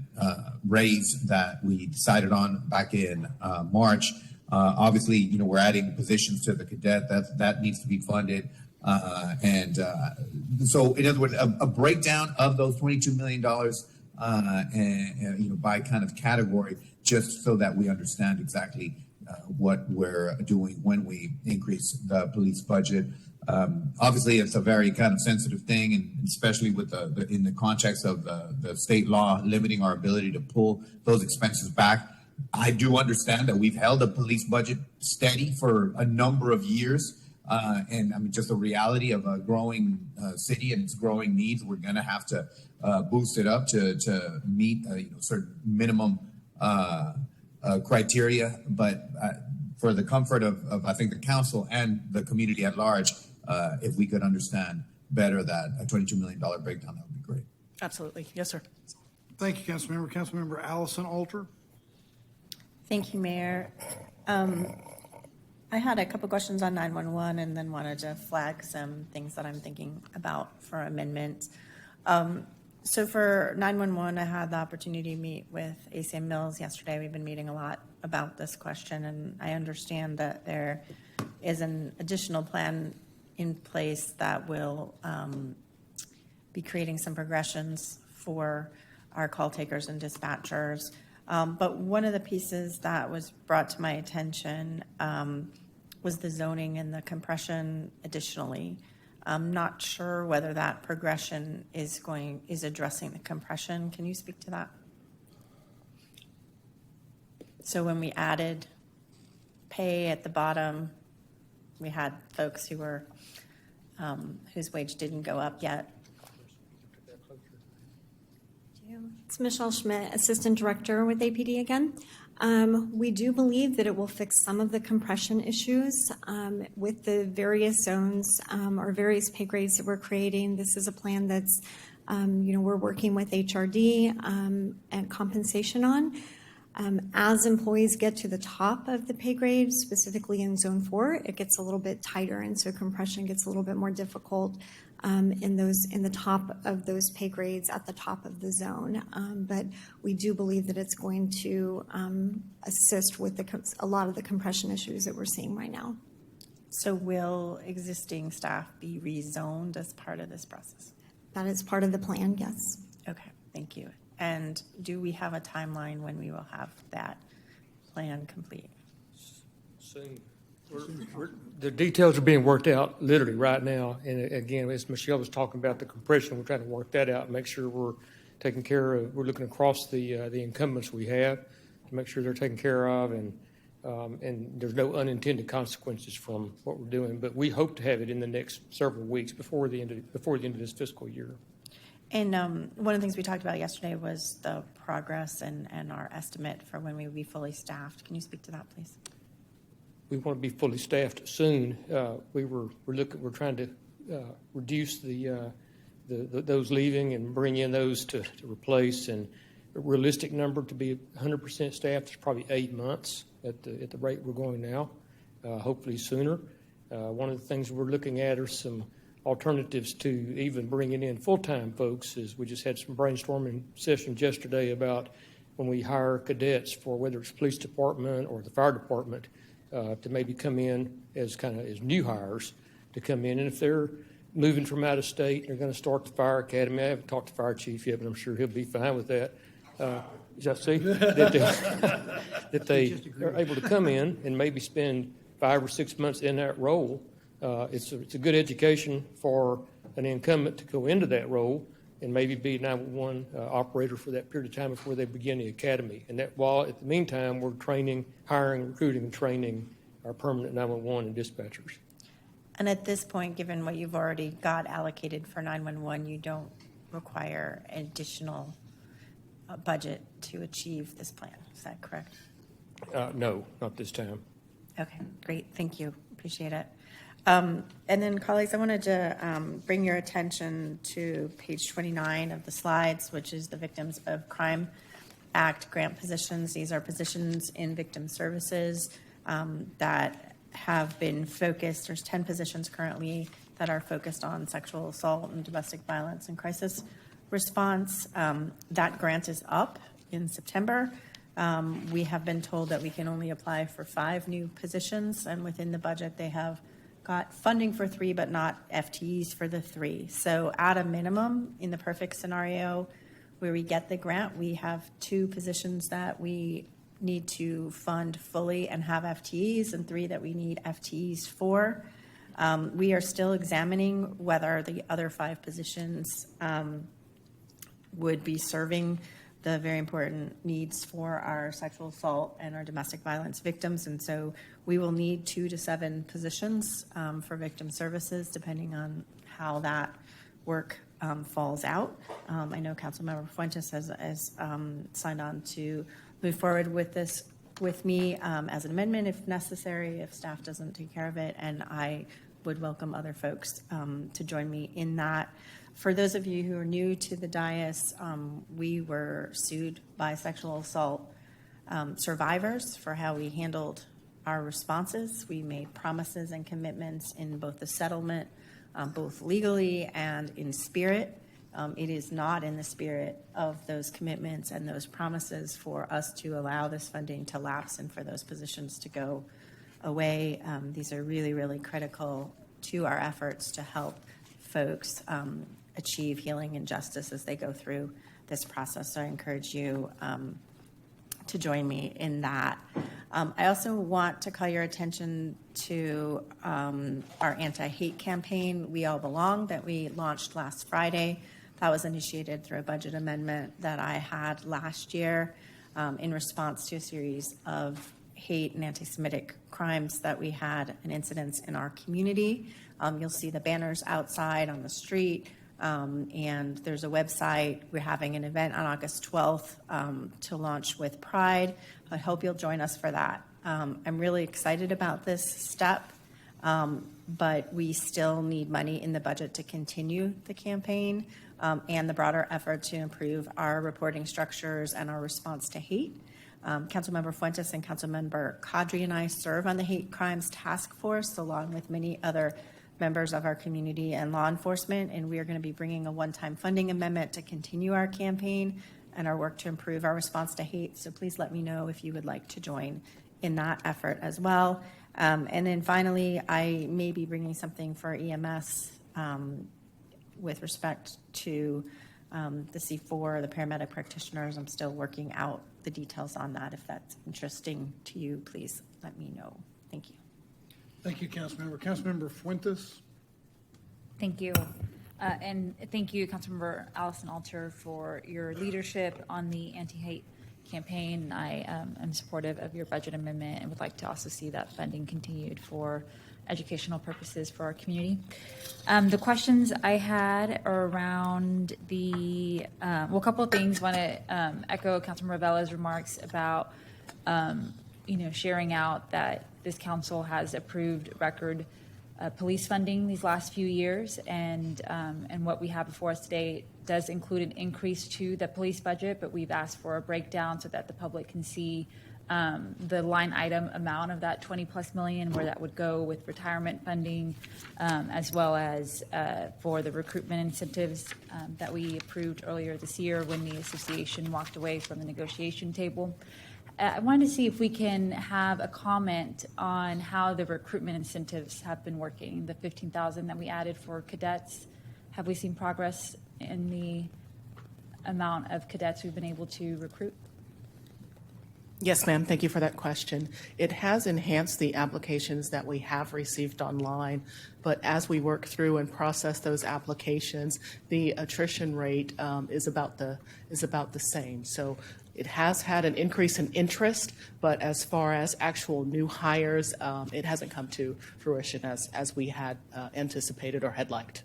raise that we decided on back in March. Obviously, we're adding positions to the cadet. That needs to be funded. So, in other words, a breakdown of those $22 million and by kind of category, just so that we understand exactly what we're doing when we increase the police budget. Obviously, it's a very kind of sensitive thing, and especially with in the context of the state law limiting our ability to pull those expenses back. I do understand that we've held the police budget steady for a number of years. And I mean, just the reality of a growing city and its growing needs, we're going to have to boost it up to meet certain minimum criteria. But for the comfort of I think the council and the community at large, if we could understand better that a $22 million breakdown, that would be great. Absolutely. Yes, sir. Thank you, Councilmember. Councilmember Allison Alter. Thank you, Mayor. I had a couple questions on 911 and then wanted to flag some things that I'm thinking about for amendment. So for 911, I had the opportunity to meet with ACM Mills yesterday. We've been meeting a lot about this question, and I understand that there is an additional plan in place that will be creating some progressions for our call takers and dispatchers. But one of the pieces that was brought to my attention was the zoning and the compression additionally. I'm not sure whether that progression is addressing the compression. Can you speak to that? So when we added pay at the bottom, we had folks who were whose wage didn't go up yet. It's Michelle Schmidt, Assistant Director with APD again. We do believe that it will fix some of the compression issues with the various zones or various pay grades that we're creating. This is a plan that's, we're working with HRD and compensation on. As employees get to the top of the pay grade, specifically in Zone 4, it gets a little bit tighter, and so compression gets a little bit more difficult in the top of those pay grades at the top of the zone. But we do believe that it's going to assist with a lot of the compression issues that we're seeing right now. So will existing staff be rezoned as part of this process? That is part of the plan, yes. Okay, thank you. And do we have a timeline when we will have that plan complete? Soon. The details are being worked out literally right now. And again, as Michelle was talking about the compression, we're trying to work that out, make sure we're taking care of, we're looking across the incumbents we have to make sure they're taken care of, and there's no unintended consequences from what we're doing. But we hope to have it in the next several weeks before the end of this fiscal year. And one of the things we talked about yesterday was the progress and our estimate for when we will be fully staffed. Can you speak to that, please? We want to be fully staffed soon. We're trying to reduce those leaving and bring in those to replace. And a realistic number to be 100% staffed is probably 8 months at the rate we're going now. Hopefully sooner. One of the things we're looking at are some alternatives to even bringing in full-time folks. Is we just had some brainstorming sessions yesterday about when we hire cadets for whether it's police department or the fire department. To maybe come in as new hires to come in. And if they're moving from out of state, they're going to start the fire academy. I haven't talked to fire chief yet, but I'm sure he'll be fine with that. That they are able to come in and maybe spend 5 or 6 months in that role. It's a good education for an incumbent to go into that role and maybe be a 911 operator for that period of time before they begin the academy. And that while at the meantime, we're training, hiring, recruiting, and training our permanent 911 and dispatchers. And at this point, given what you've already got allocated for 911, you don't require additional budget to achieve this plan. Is that correct? No, not this time. Okay, great. Thank you. Appreciate it. And then, colleagues, I wanted to bring your attention to page 29 of the slides, which is the Victims of Crime Act grant positions. These are positions in victim services that have been focused. There's 10 positions currently that are focused on sexual assault and domestic violence and crisis response. That grant is up in September. We have been told that we can only apply for 5 new positions, and within the budget they have got funding for 3, but not FTEs for the 3. So at a minimum, in the perfect scenario where we get the grant, we have 2 positions that we need to fund fully and have FTEs, and 3 that we need FTEs for. We are still examining whether the other 5 positions would be serving the very important needs for our sexual assault and our domestic violence victims. And so we will need 2 to 7 positions for victim services, depending on how that work falls out. I know Councilmember Fuentes has signed on to move forward with this with me as an amendment if necessary, if staff doesn't take care of it. And I would welcome other folks to join me in that. For those of you who are new to the dais, we were sued by sexual assault survivors for how we handled our responses. We made promises and commitments in both the settlement, both legally and in spirit. It is not in the spirit of those commitments and those promises for us to allow this funding to lapse and for those positions to go away. These are really, really critical to our efforts to help folks achieve healing and justice as they go through this process. So I encourage you to join me in that. I also want to call your attention to our anti-hate campaign, We All Belong, that we launched last Friday. That was initiated through a budget amendment that I had last year in response to a series of hate and anti-Semitic crimes that we had an incidence in our community. You'll see the banners outside on the street. And there's a website. We're having an event on August 12th to launch with Pride. I hope you'll join us for that. I'm really excited about this step, but we still need money in the budget to continue the campaign and the broader effort to improve our reporting structures and our response to hate. Councilmember Fuentes and Councilmember Kadri and I serve on the Hate Crimes Task Force, along with many other members of our community and law enforcement, and we are going to be bringing a one-time funding amendment to continue our campaign and our work to improve our response to hate. So please let me know if you would like to join in that effort as well. And then finally, I may be bringing something for EMS with respect to the C4, the paramedic practitioners. I'm still working out the details on that. If that's interesting to you, please let me know. Thank you. Thank you, Councilmember. Councilmember Fuentes? Thank you. And thank you, Councilmember Allison Alter, for your leadership on the anti-hate campaign. I am supportive of your budget amendment and would like to also see that funding continued for educational purposes for our community. The questions I had are around the, well, a couple of things. Want to echo Councilmember Ravella's remarks about, sharing out that this council has approved record police funding these last few years, and what we have before us today does include an increase to the police budget, but we've asked for a breakdown so that the public can see the line item amount of that 20+ million, where that would go with retirement funding, as well as for the recruitment incentives that we approved earlier this year when the association walked away from the negotiation table. I wanted to see if we can have a comment on how the recruitment incentives have been working. The 15,000 that we added for cadets, have we seen progress in the amount of cadets we've been able to recruit? Yes, ma'am. Thank you for that question. It has enhanced the applications that we have received online, but as we work through and process those applications, the attrition rate is about the same. So it has had an increase in interest, but as far as actual new hires, it hasn't come to fruition as we had anticipated or had liked.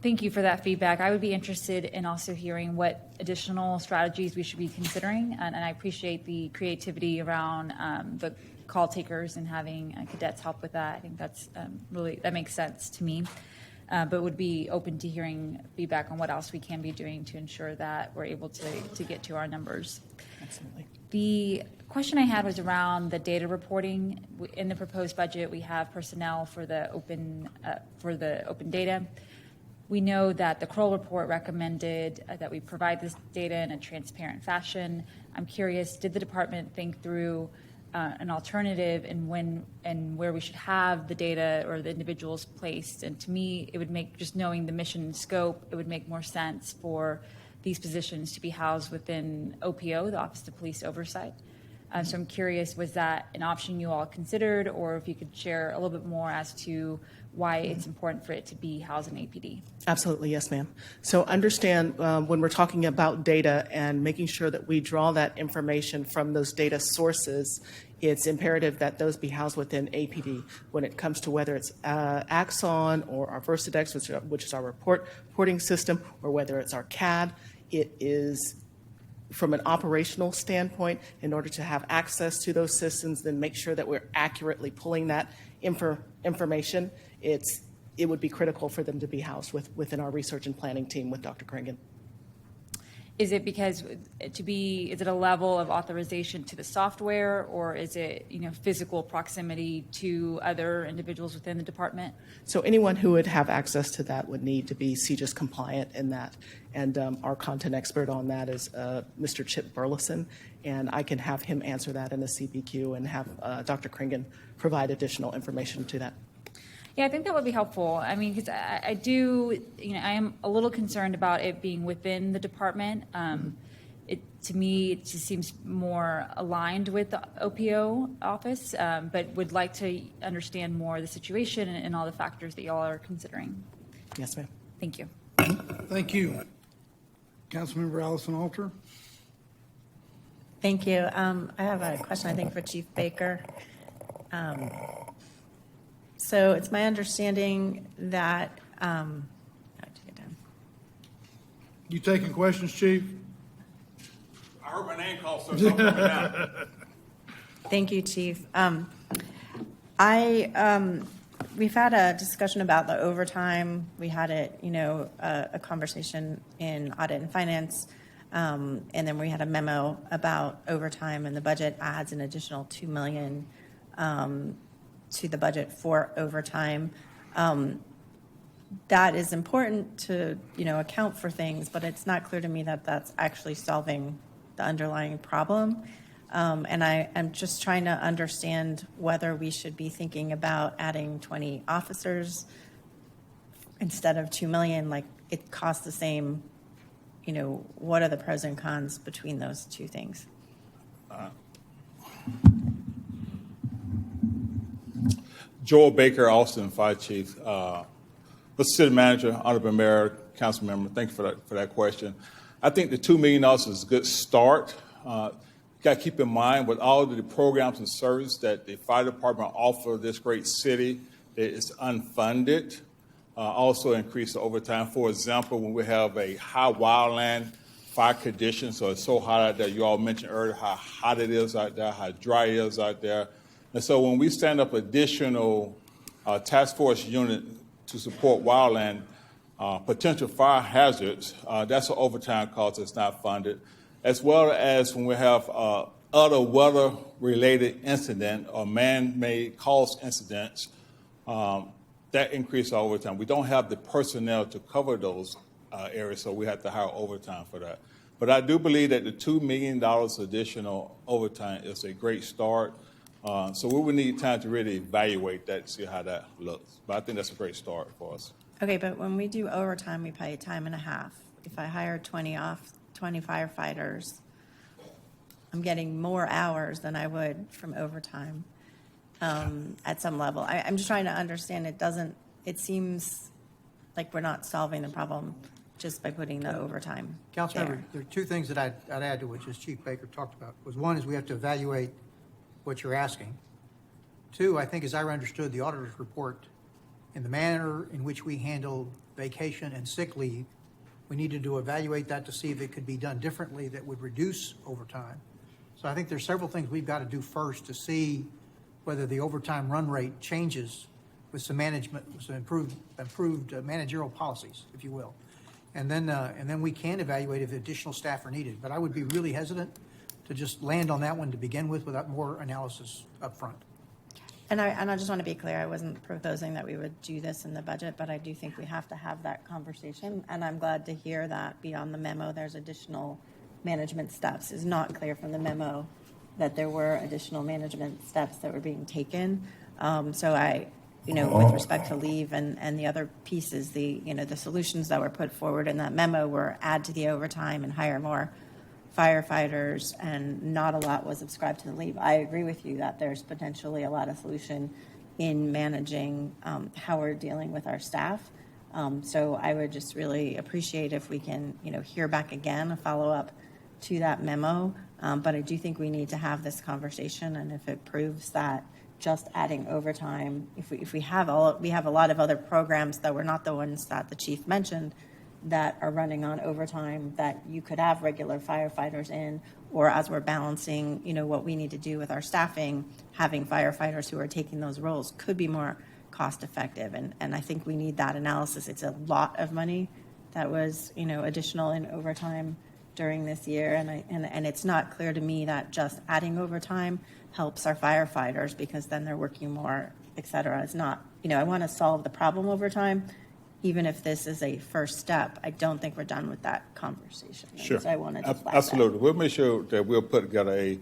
Thank you for that feedback. I would be interested in also hearing what additional strategies we should be considering, and I appreciate the creativity around the call takers and having cadets help with that. I think that's that makes sense to me, but would be open to hearing feedback on what else we can be doing to ensure that we're able to get to our numbers. Absolutely. The question I had was around the data reporting. In the proposed budget, we have personnel for the open data. We know that the Kroll report recommended that we provide this data in a transparent fashion. I'm curious, did the department think through an alternative and when and where we should have the data or the individuals placed? And to me, it would make, just knowing the mission and scope, it would make more sense for these positions to be housed within OPO, the Office of Police Oversight. So I'm curious, was that an option you all considered, or if you could share a little bit more as to why it's important for it to be housed in APD? Absolutely, yes, ma'am. So understand when we're talking about data and making sure that we draw that information from those data sources, it's imperative that those be housed within APD. When it comes to whether it's Axon or our Versadex, which is our reporting system, or whether it's our CAD, it is from an operational standpoint, in order to have access to those systems, then make sure that we're accurately pulling that information. It would be critical for them to be housed within our research and planning team with Dr. Kringen. Is it because is it a level of authorization to the software, or is it physical proximity to other individuals within the department? So anyone who would have access to that would need to be CJIS compliant in that. And our content expert on that is Mr. Chip Burleson, and I can have him answer that in the CPQ and have Dr. Kringen provide additional information to that. Yeah, I think that would be helpful. I mean, because I do, I am a little concerned about it being within the department. To me, it just seems more aligned with the OPO office, but would like to understand more the situation and all the factors that y'all are considering. Yes, ma'am. Thank you. Thank you. Councilmember Allison Alter. Thank you. I have a question, I think, for Chief Baker. So it's my understanding that, You taking questions, Chief? I heard my name called, so don't put me down. Thank you, Chief. We've had a discussion about the overtime. We had a conversation in audit and finance And then we had a memo about overtime, and the budget adds an additional $2 million to the budget for overtime. That is important to, account for things, but it's not clear to me that that's actually solving the underlying problem. And I am just trying to understand whether we should be thinking about adding 20 officers instead of 2 million. Like, it costs the same. What are the pros and cons between those two things? Joel Baker, Austin Fire Chief. Mr. City Manager, Honorable Mayor, Council Member, thank you for that question. I think the $2 million is a good start. You got to keep in mind with all of the programs and services that the fire department offer this great city, it's unfunded. Also increase the overtime. For example, when we have a high wildland fire condition, so it's so hot out there, you all mentioned earlier how hot it is out there, how dry it is out there. And so when we stand up additional task force unit to support wildland potential fire hazards, that's an overtime cost that's not funded, as well as when we have other weather-related incident or man-made cause incidents, that increase our overtime. We don't have the personnel to cover those areas, so we have to hire overtime for that. But I do believe that the $2 million additional overtime is a great start. So we would need time to really evaluate that, see how that looks. But I think that's a great start for us. Okay, but when we do overtime, we pay time and a half. If I hire 20 firefighters, I'm getting more hours than I would from overtime. At some level. I'm just trying to understand. It seems like we're not solving the problem just by putting the overtime Councilmember, there are two things that I'd add to what just Chief Baker talked about. One is we have to evaluate what you're asking. Two, I think as I understood the auditor's report, in the manner in which we handle vacation and sick leave, we needed to evaluate that to see if it could be done differently that would reduce overtime. So I think there's several things we've got to do first to see whether the overtime run rate changes with some management, some improved managerial policies, if you will. And then we can evaluate if additional staff are needed. But I would be really hesitant to just land on that one to begin with without more analysis up front. And I just want to be clear, I wasn't proposing that we would do this in the budget, but I do think we have to have that conversation. And I'm glad to hear that beyond the memo, there's additional management steps. It's not clear from the memo that there were additional management steps that were being taken. So with respect to leave and the other pieces, the solutions that were put forward in that memo were add to the overtime and hire more firefighters, and not a lot was ascribed to the leave. I agree with you that there's potentially a lot of solution in managing how we're dealing with our staff. So I would just really appreciate if we can, hear back again, a follow-up to that memo. But I do think we need to have this conversation, and if it proves that just adding overtime, if we have a lot of other programs that were not the ones that the chief mentioned that are running on overtime that you could have regular firefighters in, or as we're balancing, what we need to do with our staffing, having firefighters who are taking those roles could be more cost effective. And I think we need that analysis. It's a lot of money that was, additional in overtime during this year, and it's not clear to me that just adding overtime helps our firefighters because then they're working more, et cetera. It's not, I want to solve the problem over time, even if this is a first step. I don't think we're done with that conversation. Sure. So I wanted to flag absolutely. that. We'll make sure that we'll put together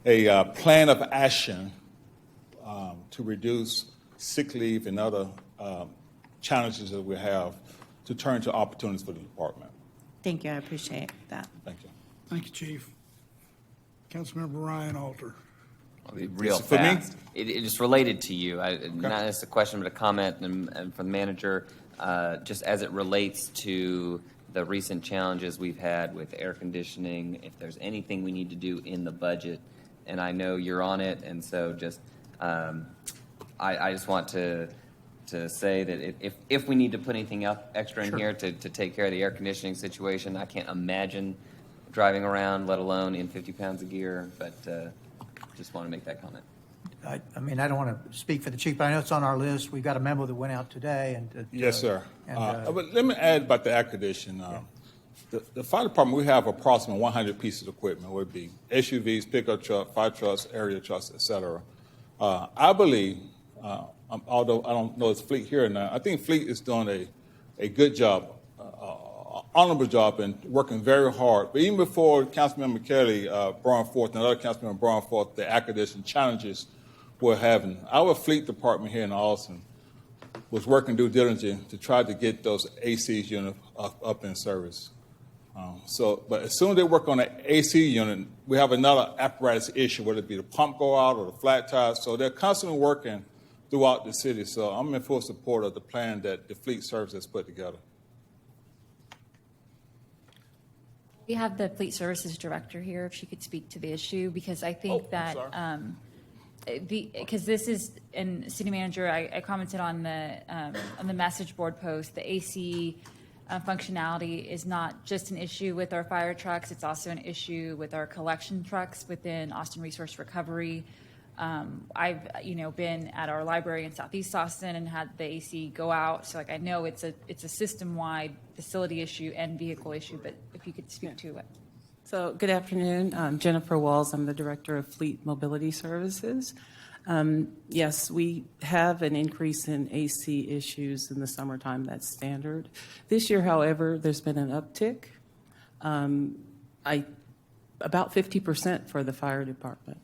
a plan of action to reduce sick leave and other challenges that we have to turn to opportunities for the department. Thank you. I appreciate that. Thank you. Thank you, Chief. Councilmember Ryan Alter. I'll be real For me? fast. It is related to you. Not just a question, but a comment, and from the manager, just as it relates to the recent challenges we've had with air conditioning, if there's anything we need to do in the budget, and I know you're on it, and so just I just want to say that if we need to put anything up extra in here to take care of the air conditioning situation, I can't imagine driving around, let alone in 50 pounds of gear, but just want to make that comment. I mean, I don't want to speak for the chief, but I know it's on our list. We've got a memo that went out today. And Yes, sir. But let me add about the air conditioning. The fire department, we have approximately 100 pieces of equipment, would be SUVs, pickup truck, fire trucks, area trucks, et cetera. I believe, although I don't know if Fleet here or not, I think Fleet is doing a good job, honorable job, and working very hard. But even before Councilmember Kelly brought forth, and other Councilmember brought forth the acquisition challenges we're having, our Fleet department here in Austin was working due diligence to try to get those AC units up in service. But as soon as they work on the AC unit, we have another apparatus issue, whether it be the pump go out or the flat tires. So they're constantly working throughout the city. So I'm in full support of the plan that the Fleet Service has put together. We have the Fleet Services Director here, if she could speak to the issue, because I think because this is, and City Manager, I commented on the message board post, the AC functionality is not just an issue with our fire trucks, it's also an issue with our collection trucks within Austin Resource Recovery. I've been at our library in Southeast Austin and had the AC go out, so I know it's a system-wide facility issue and vehicle issue, but if you could speak to it. So, good afternoon. I'm Jennifer Walls. I'm the Director of Fleet Mobility Services. Yes, we have an increase in AC issues in the summertime. That's standard. This year, however, there's been an uptick, about 50% for the fire department.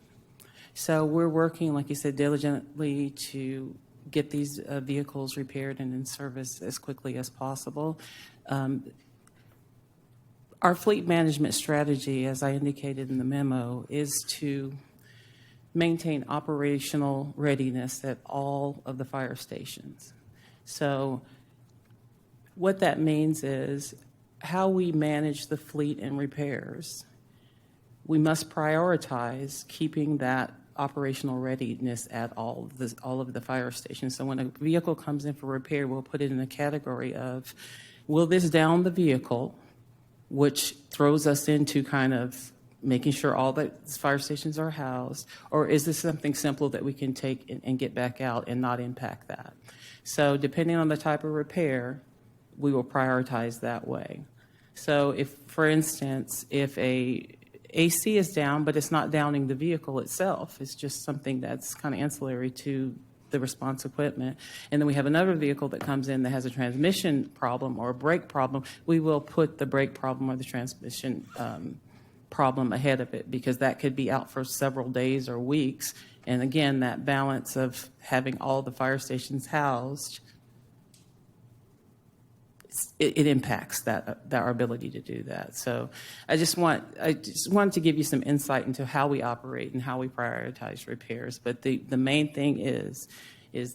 So we're working, like you said, diligently to get these vehicles repaired and in service as quickly as possible. Our fleet management strategy, as I indicated in the memo, is to maintain operational readiness at all of the fire stations. So what that means is how we manage the fleet and repairs. We must prioritize keeping that operational readiness at all of the fire stations. So when a vehicle comes in for repair, we'll put it in a category of, will this down the vehicle, which throws us into kind of making sure all the fire stations are housed, or is this something simple that we can take and get back out and not impact that? So depending on the type of repair, we will prioritize that way. So if, for instance, if a AC is down, but it's not downing the vehicle itself, it's just something that's kind of ancillary to the response equipment, and then we have another vehicle that comes in that has a transmission problem or a brake problem, we will put the brake problem or the transmission problem ahead of it, because that could be out for several days or weeks. And again, that balance of having all the fire stations housed, it impacts our ability to do that. So I just wanted to give you some insight into how we operate and how we prioritize repairs. But the main thing is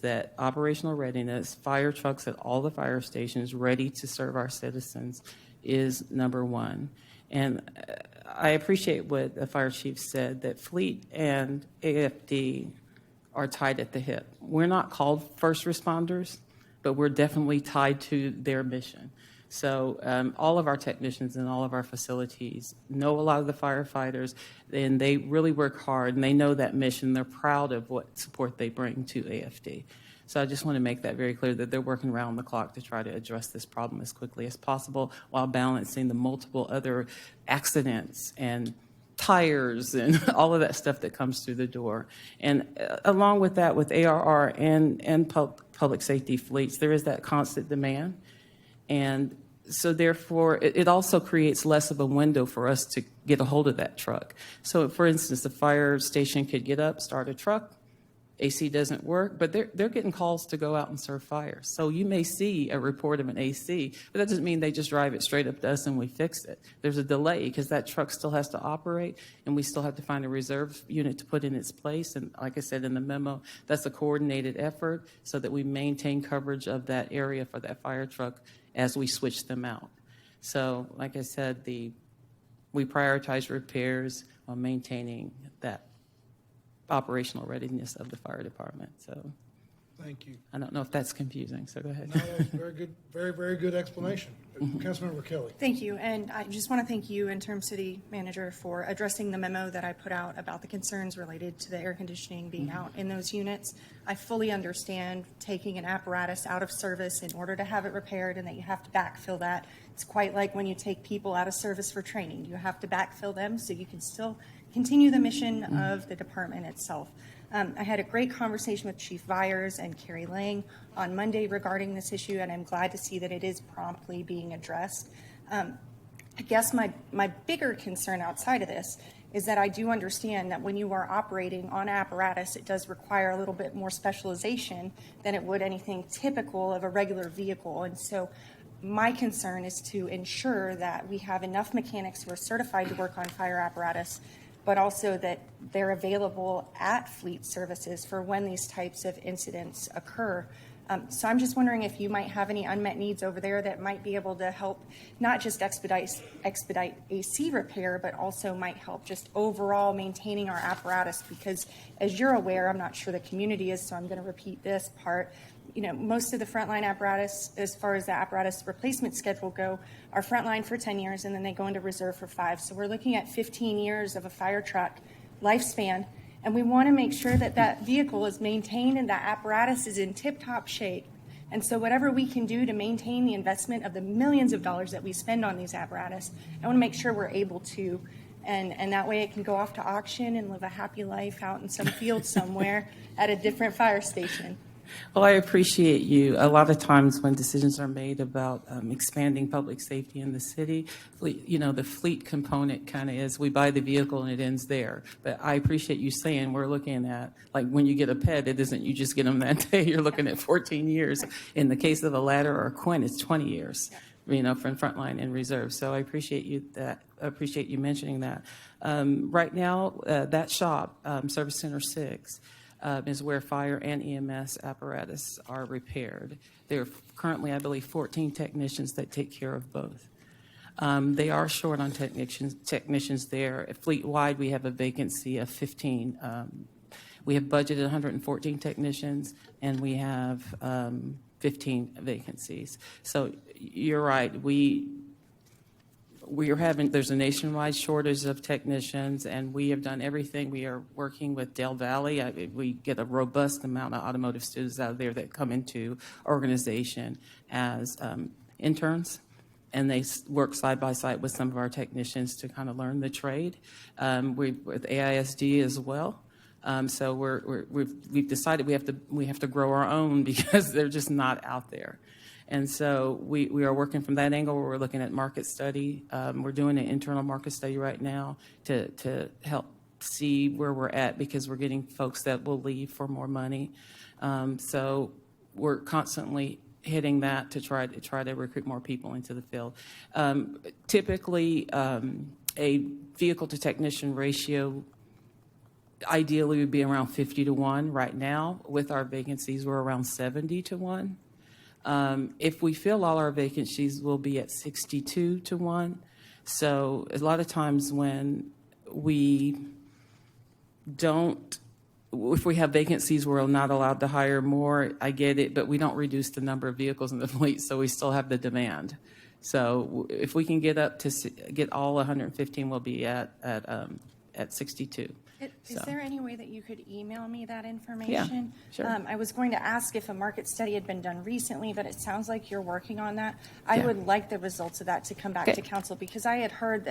that operational readiness, fire trucks at all the fire stations ready to serve our citizens is number one. And I appreciate what the fire chief said, that Fleet and AFD are tied at the hip. We're not called first responders, but we're definitely tied to their mission. So all of our technicians in all of our facilities know a lot of the firefighters, and they really work hard, and they know that mission. They're proud of what support they bring to AFD. So I just want to make that very clear, that they're working around the clock to try to address this problem as quickly as possible while balancing the multiple other accidents and tires and all of that stuff that comes through the door. And along with that, with ARR and public safety fleets, there is that constant demand. And so therefore, it also creates less of a window for us to get a hold of that truck. So for instance, the fire station could get up, start a truck, AC doesn't work, but they're getting calls to go out and serve fires. So you may see a report of an AC, but that doesn't mean they just drive it straight up to us and we fix it. There's a delay because that truck still has to operate, and we still have to find a reserve unit to put in its place. And like I said in the memo, that's a coordinated effort so that we maintain coverage of that area for that fire truck as we switch them out. So like I said, we prioritize repairs while maintaining that operational readiness of the fire department. So thank you. I don't know if that's confusing, so go ahead. No, that's very good, very, very good explanation. Councilmember Kelly. Thank you, and I just want to thank you, Interim City Manager, for addressing the memo that I put out about the concerns related to the air conditioning being out in those units. I fully understand taking an apparatus out of service in order to have it repaired and that you have to backfill that. It's quite like when you take people out of service for training. You have to backfill them so you can still continue the mission of the department itself. I had a great conversation with Chief Vyers and Carrie Lang on Monday regarding this issue, and I'm glad to see that it is promptly being addressed. I guess my bigger concern outside of this is that I do understand that when you are operating on apparatus, it does require a little bit more specialization than it would anything typical of a regular vehicle. And so my concern is to ensure that we have enough mechanics who are certified to work on fire apparatus, but also that they're available at fleet services for when these types of incidents occur. So I'm just wondering if you might have any unmet needs over there that might be able to help not just expedite AC repair, but also might help just overall maintaining our apparatus, because as you're aware, I'm not sure the community is, so I'm going to repeat this part. You know, most of the frontline apparatus, as far as the apparatus replacement schedule go, are frontline for 10 years and then they go into reserve for 5. So we're looking at 15 years of a fire truck lifespan. And we want to make sure that that vehicle is maintained and that apparatus is in tip-top shape. And so whatever we can do to maintain the investment of the millions of dollars that we spend on these apparatus, I want to make sure we're able to. And that way it can go off to auction and live a happy life out in some field somewhere at a different fire station. Well, I appreciate you. A lot of times when decisions are made about expanding public safety in the city, the fleet component kind of is we buy the vehicle and it ends there. But I appreciate you saying we're looking at, like when you get a pet, it isn't you just get them that day. You're looking at 14 years. In the case of a ladder or a Quinn, it's 20 years, from frontline and reserve. So I appreciate you mentioning that. Right now, that shop, Service Center 6, is where fire and EMS apparatus are repaired. There are currently, I believe, 14 technicians that take care of both. They are short on technicians there. Fleet-wide, we have a vacancy of 15. We have budgeted 114 technicians, and we have 15 vacancies. So you're right. There's a nationwide shortage of technicians, and we have done everything. We are working with Del Valley. We get a robust amount of automotive students out of there that come into organization as interns, and they work side by side with some of our technicians to kind of learn the trade. With AISD as well. So we've decided we have to grow our own because they're just not out there. And so we are working from that angle. We're looking at market study. We're doing an internal market study right now to help see where we're at, because we're getting folks that will leave for more money. So we're constantly hitting that to try to recruit more people into the field. Typically, a vehicle to technician ratio ideally would be around 50-1. Right now, with our vacancies, we're around 70-1. If we fill all our vacancies, we'll be at 62-1. So a lot of times when we if we have vacancies, we're not allowed to hire more. I get it, but we don't reduce the number of vehicles in the fleet, so we still have the demand. So if we can get all 115, we'll be at 62. Is there any way that you could email me that information? Yeah, sure. I was going to ask if a market study had been done recently, but it sounds like you're working on that. I would like the results of that to come back to council, because I had heard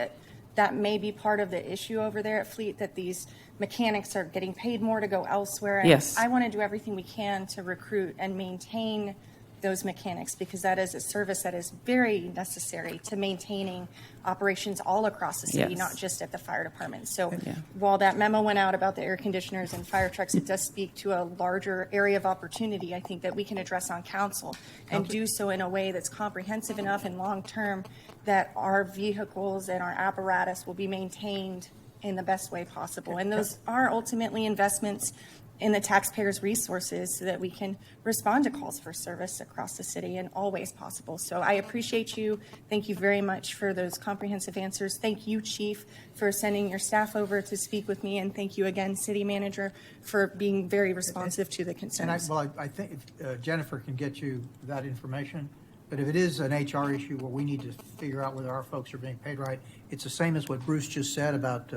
that may be part of the issue over there at Fleet, that these mechanics are getting paid more to go elsewhere. And yes. I want to do everything we can to recruit and maintain those mechanics, because that is a service that is very necessary to maintaining operations all across the city, Yes. not just at the fire department. So while that memo went out about the air conditioners and fire trucks, it does speak to a larger area of opportunity, I think, that we can address on council and do so in a way that's comprehensive enough and long-term that our vehicles and our apparatus will be maintained in the best way possible. And those are ultimately investments in the taxpayers' resources so that we can respond to calls for service across the city in all ways possible. So I appreciate you. Thank you very much for those comprehensive answers. Thank you, Chief, for sending your staff over to speak with me. And thank you again, City Manager, for being very responsive to the concerns. I think if Jennifer can get you that information, But if it is an HR issue where we need to figure out whether our folks are being paid right, it's the same as what Bruce just said about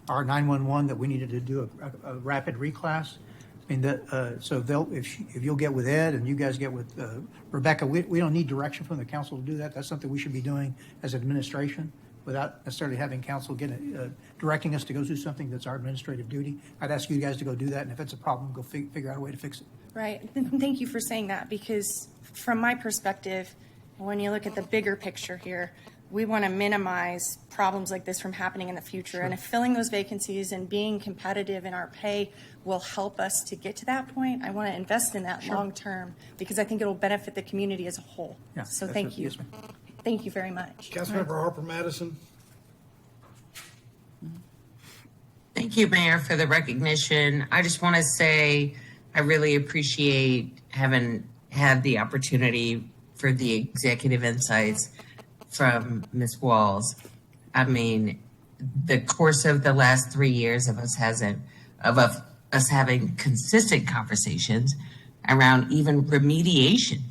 our 911, that we needed to do a rapid reclass. I mean, so if you'll get with Ed and you guys get with Rebecca, we don't need direction from the council to do that. That's something we should be doing as administration without necessarily having council directing us to go do something that's our administrative duty. I'd ask you guys to go do that, and if it's a problem, go figure out a way to fix it. Right. Thank you for saying that, because from my perspective, when you look at the bigger picture here, we want to minimize problems like this from happening in the future. And if filling those vacancies and being competitive in our pay will help us to get to that point, I want to invest in that long term, because I think it'll benefit the community as a whole. Yeah, so that's thank it. you. Yes, ma'am. Thank you very much. Councilmember Harper Madison. Thank you, Mayor, for the recognition. I just want to say I really appreciate having had the opportunity for the executive insights from Ms. Walls. I mean, the course of the last 3 years of us having consistent conversations around even remediation.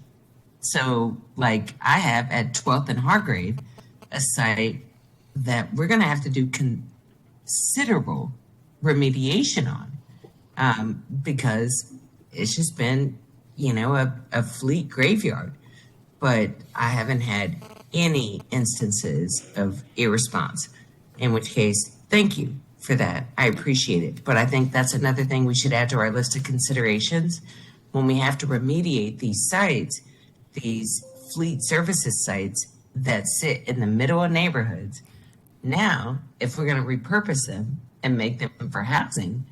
So, like I have at 12th and Hargrave, a site that we're going to have to do considerable remediation on because it's just been, a fleet graveyard. But I haven't had any instances of irresponse, in which case, thank you for that. I appreciate it. But I think that's another thing we should add to our list of considerations when we have to remediate these sites, these fleet services sites that sit in the middle of neighborhoods. Now, if we're going to repurpose them and make them for housing,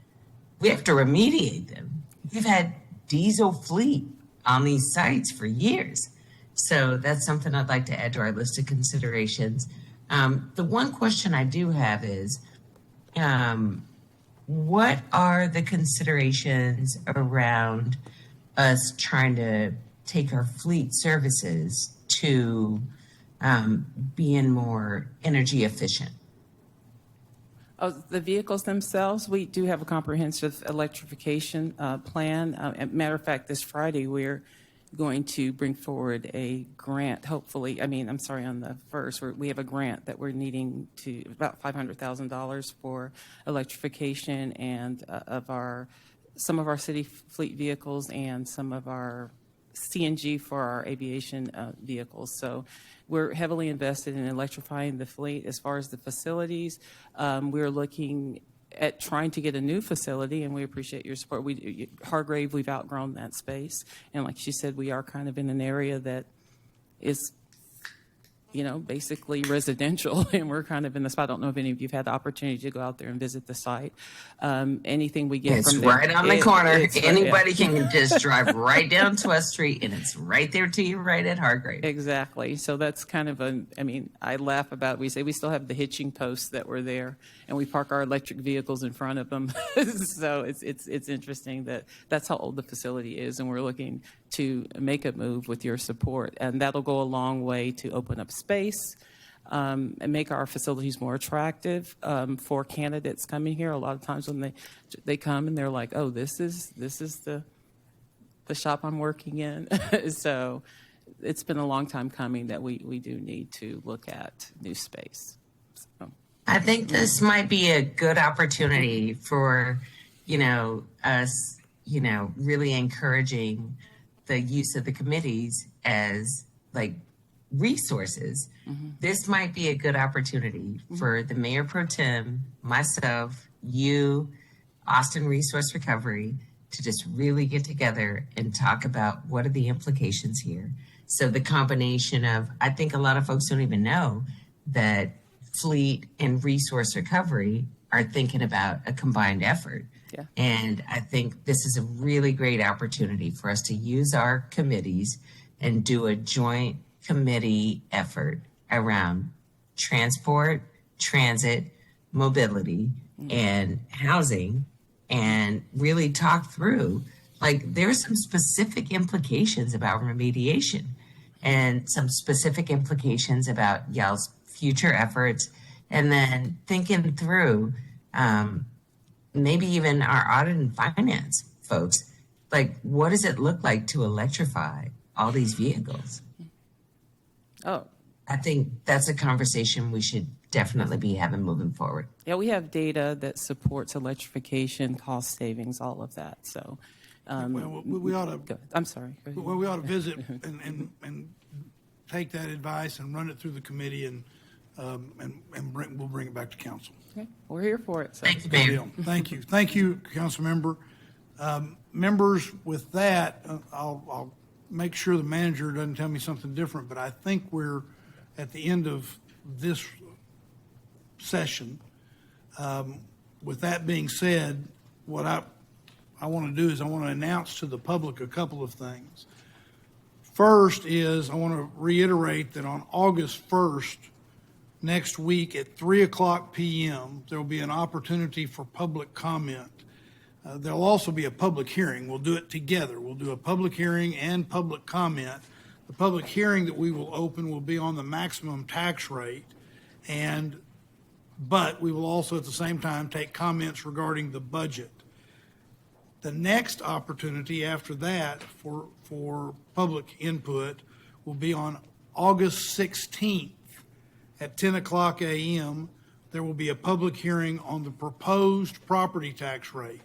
we have to remediate them. We've had diesel fleet on these sites for years. So that's something I'd like to add to our list of considerations. The one question I do have is, what are the considerations around us trying to take our fleet services to being more energy efficient? Oh, the vehicles themselves, we do have a comprehensive electrification plan. Matter of fact, this Friday, we're going to bring forward a grant, hopefully, on the 1st, we have a grant that we're needing to, about $500,000 for electrification and some of our city fleet vehicles and some of our CNG for our aviation vehicles. So we're heavily invested in electrifying the fleet. As far as the facilities, we're looking at trying to get a new facility, and we appreciate your support. Hargrave, we've outgrown that space. And like she said, we are kind of in an area that is, basically residential, and we're kind of in the spot. I don't know if any of you have had the opportunity to go out there and visit the site. Anything we get it's from right on the corner. Anybody yeah. can just drive right down 12th Street, and it's right there to you, right at Hargrave. Exactly. So that's kind of I laugh about it. We say we still have the hitching posts that were there, and we park our electric vehicles in front of them. So it's interesting that's how old the facility is, and we're looking to make a move with your support, and that'll go a long way to open up space and make our facilities more attractive for candidates coming here. A lot of times when they come and they're like, oh, this is the shop I'm working in. So it's been a long time coming that we do need to look at new space. So. I think this might be a good opportunity for, us, really encouraging the use of the committees as resources. Mm-hmm. This might be a good opportunity for the Mayor Pro Tem, myself, you, Austin Resource Recovery, to just really get together and talk about what are the implications here. So the combination of, I think a lot of folks don't even know that fleet and resource recovery are thinking about a combined effort. Yeah. And I think this is a really great opportunity for us to use our committees and do a joint committee effort around transport, transit, mobility, and housing, and really talk through, there's some specific implications about remediation and some specific implications about y'all's future efforts, and then thinking through maybe even our audit and finance folks, what does it look like to electrify all these vehicles? Oh, I think that's a conversation we should definitely be having moving forward. yeah, we have data that supports electrification, cost savings, all of that, so. Well, we ought to. Go ahead. I'm sorry. Go ahead. Well, we ought to visit and take that advice and run it through the committee and we'll bring it back to council. Okay, we're here for it, so. Thank you, Good Mayor. deal. Thank you. Thank you, council member. Members, with that, I'll make sure the manager doesn't tell me something different, but I think we're at the end of this session. With that being said, what I want to do is I want to announce to the public a couple of things. First is I want to reiterate that on August 1st, next week at 3:00 p.m., there will be an opportunity for public comment. There'll also be a public hearing. We'll do it together. We'll do a public hearing and public comment. The public hearing that we will open will be on the maximum tax rate, but we will also at the same time take comments regarding the budget. The next opportunity after that for public input will be on August 16th at 10:00 a.m. There will be a public hearing on the proposed property tax rate.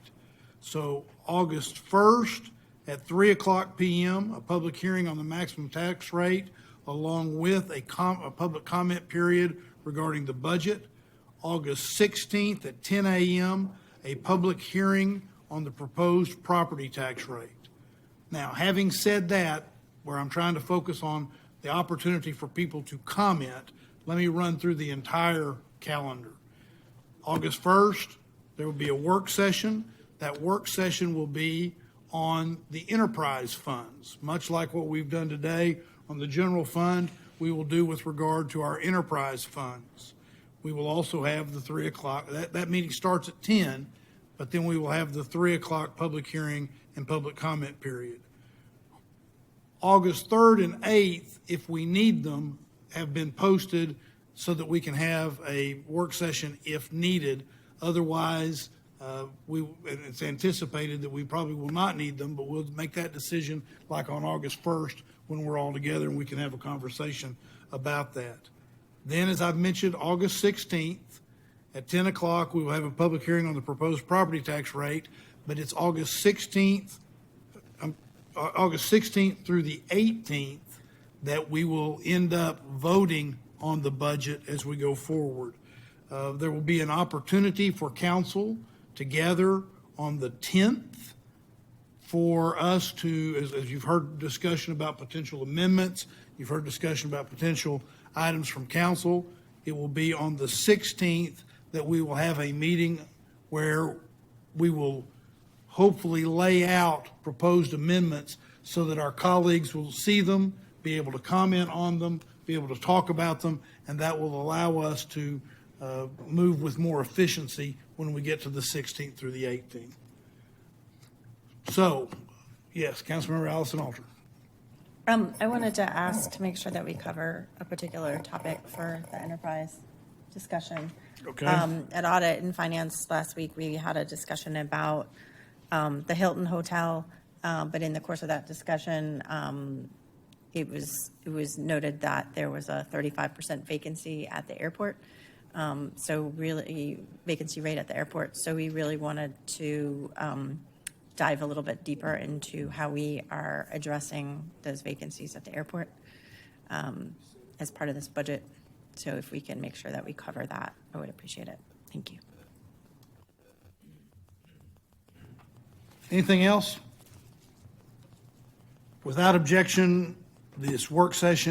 So August 1st at 3:00 p.m., a public hearing on the maximum tax rate, along with a public comment period regarding the budget. August 16th at 10 a.m., a public hearing on the proposed property tax rate. Now, having said that, where I'm trying to focus on the opportunity for people to comment, let me run through the entire calendar. August 1st, there will be a work session. That work session will be on the enterprise funds, much like what we've done today on the general fund, we will do with regard to our enterprise funds. We will also have the 3:00, that meeting starts at 10, but then we will have the 3:00 public hearing and public comment period. August 3rd and 8th, if we need them, have been posted so that we can have a work session if needed. Otherwise, it's anticipated that we probably will not need them, but we'll make that decision like on August 1st when we're all together and we can have a conversation about that. Then, as I've mentioned, August 16th at 10:00, we will have a public hearing on the proposed property tax rate, but it's August 16th through the 18th that we will end up voting on the budget as we go forward. There will be an opportunity for council to gather on the 10th for us to, as you've heard discussion about potential amendments, you've heard discussion about potential items from council. It will be on the 16th that we will have a meeting where we will hopefully lay out proposed amendments so that our colleagues will see them, be able to comment on them, be able to talk about them, and that will allow us to move with more efficiency when we get to the 16th through the 18th. So, yes, Councilmember Allison Alter. I wanted to ask to make sure that we cover a particular topic for the enterprise discussion. Okay. At Audit and Finance last week, we had a discussion about the Hilton Hotel, but in the course of that discussion, it was noted that there was a 35% vacancy at the airport. So really, vacancy rate at the airport. So we really wanted to dive a little bit deeper into how we are addressing those vacancies at the airport as part of this budget. So if we can make sure that we cover that, I would appreciate it. Thank you. Anything else? Without objection, this work session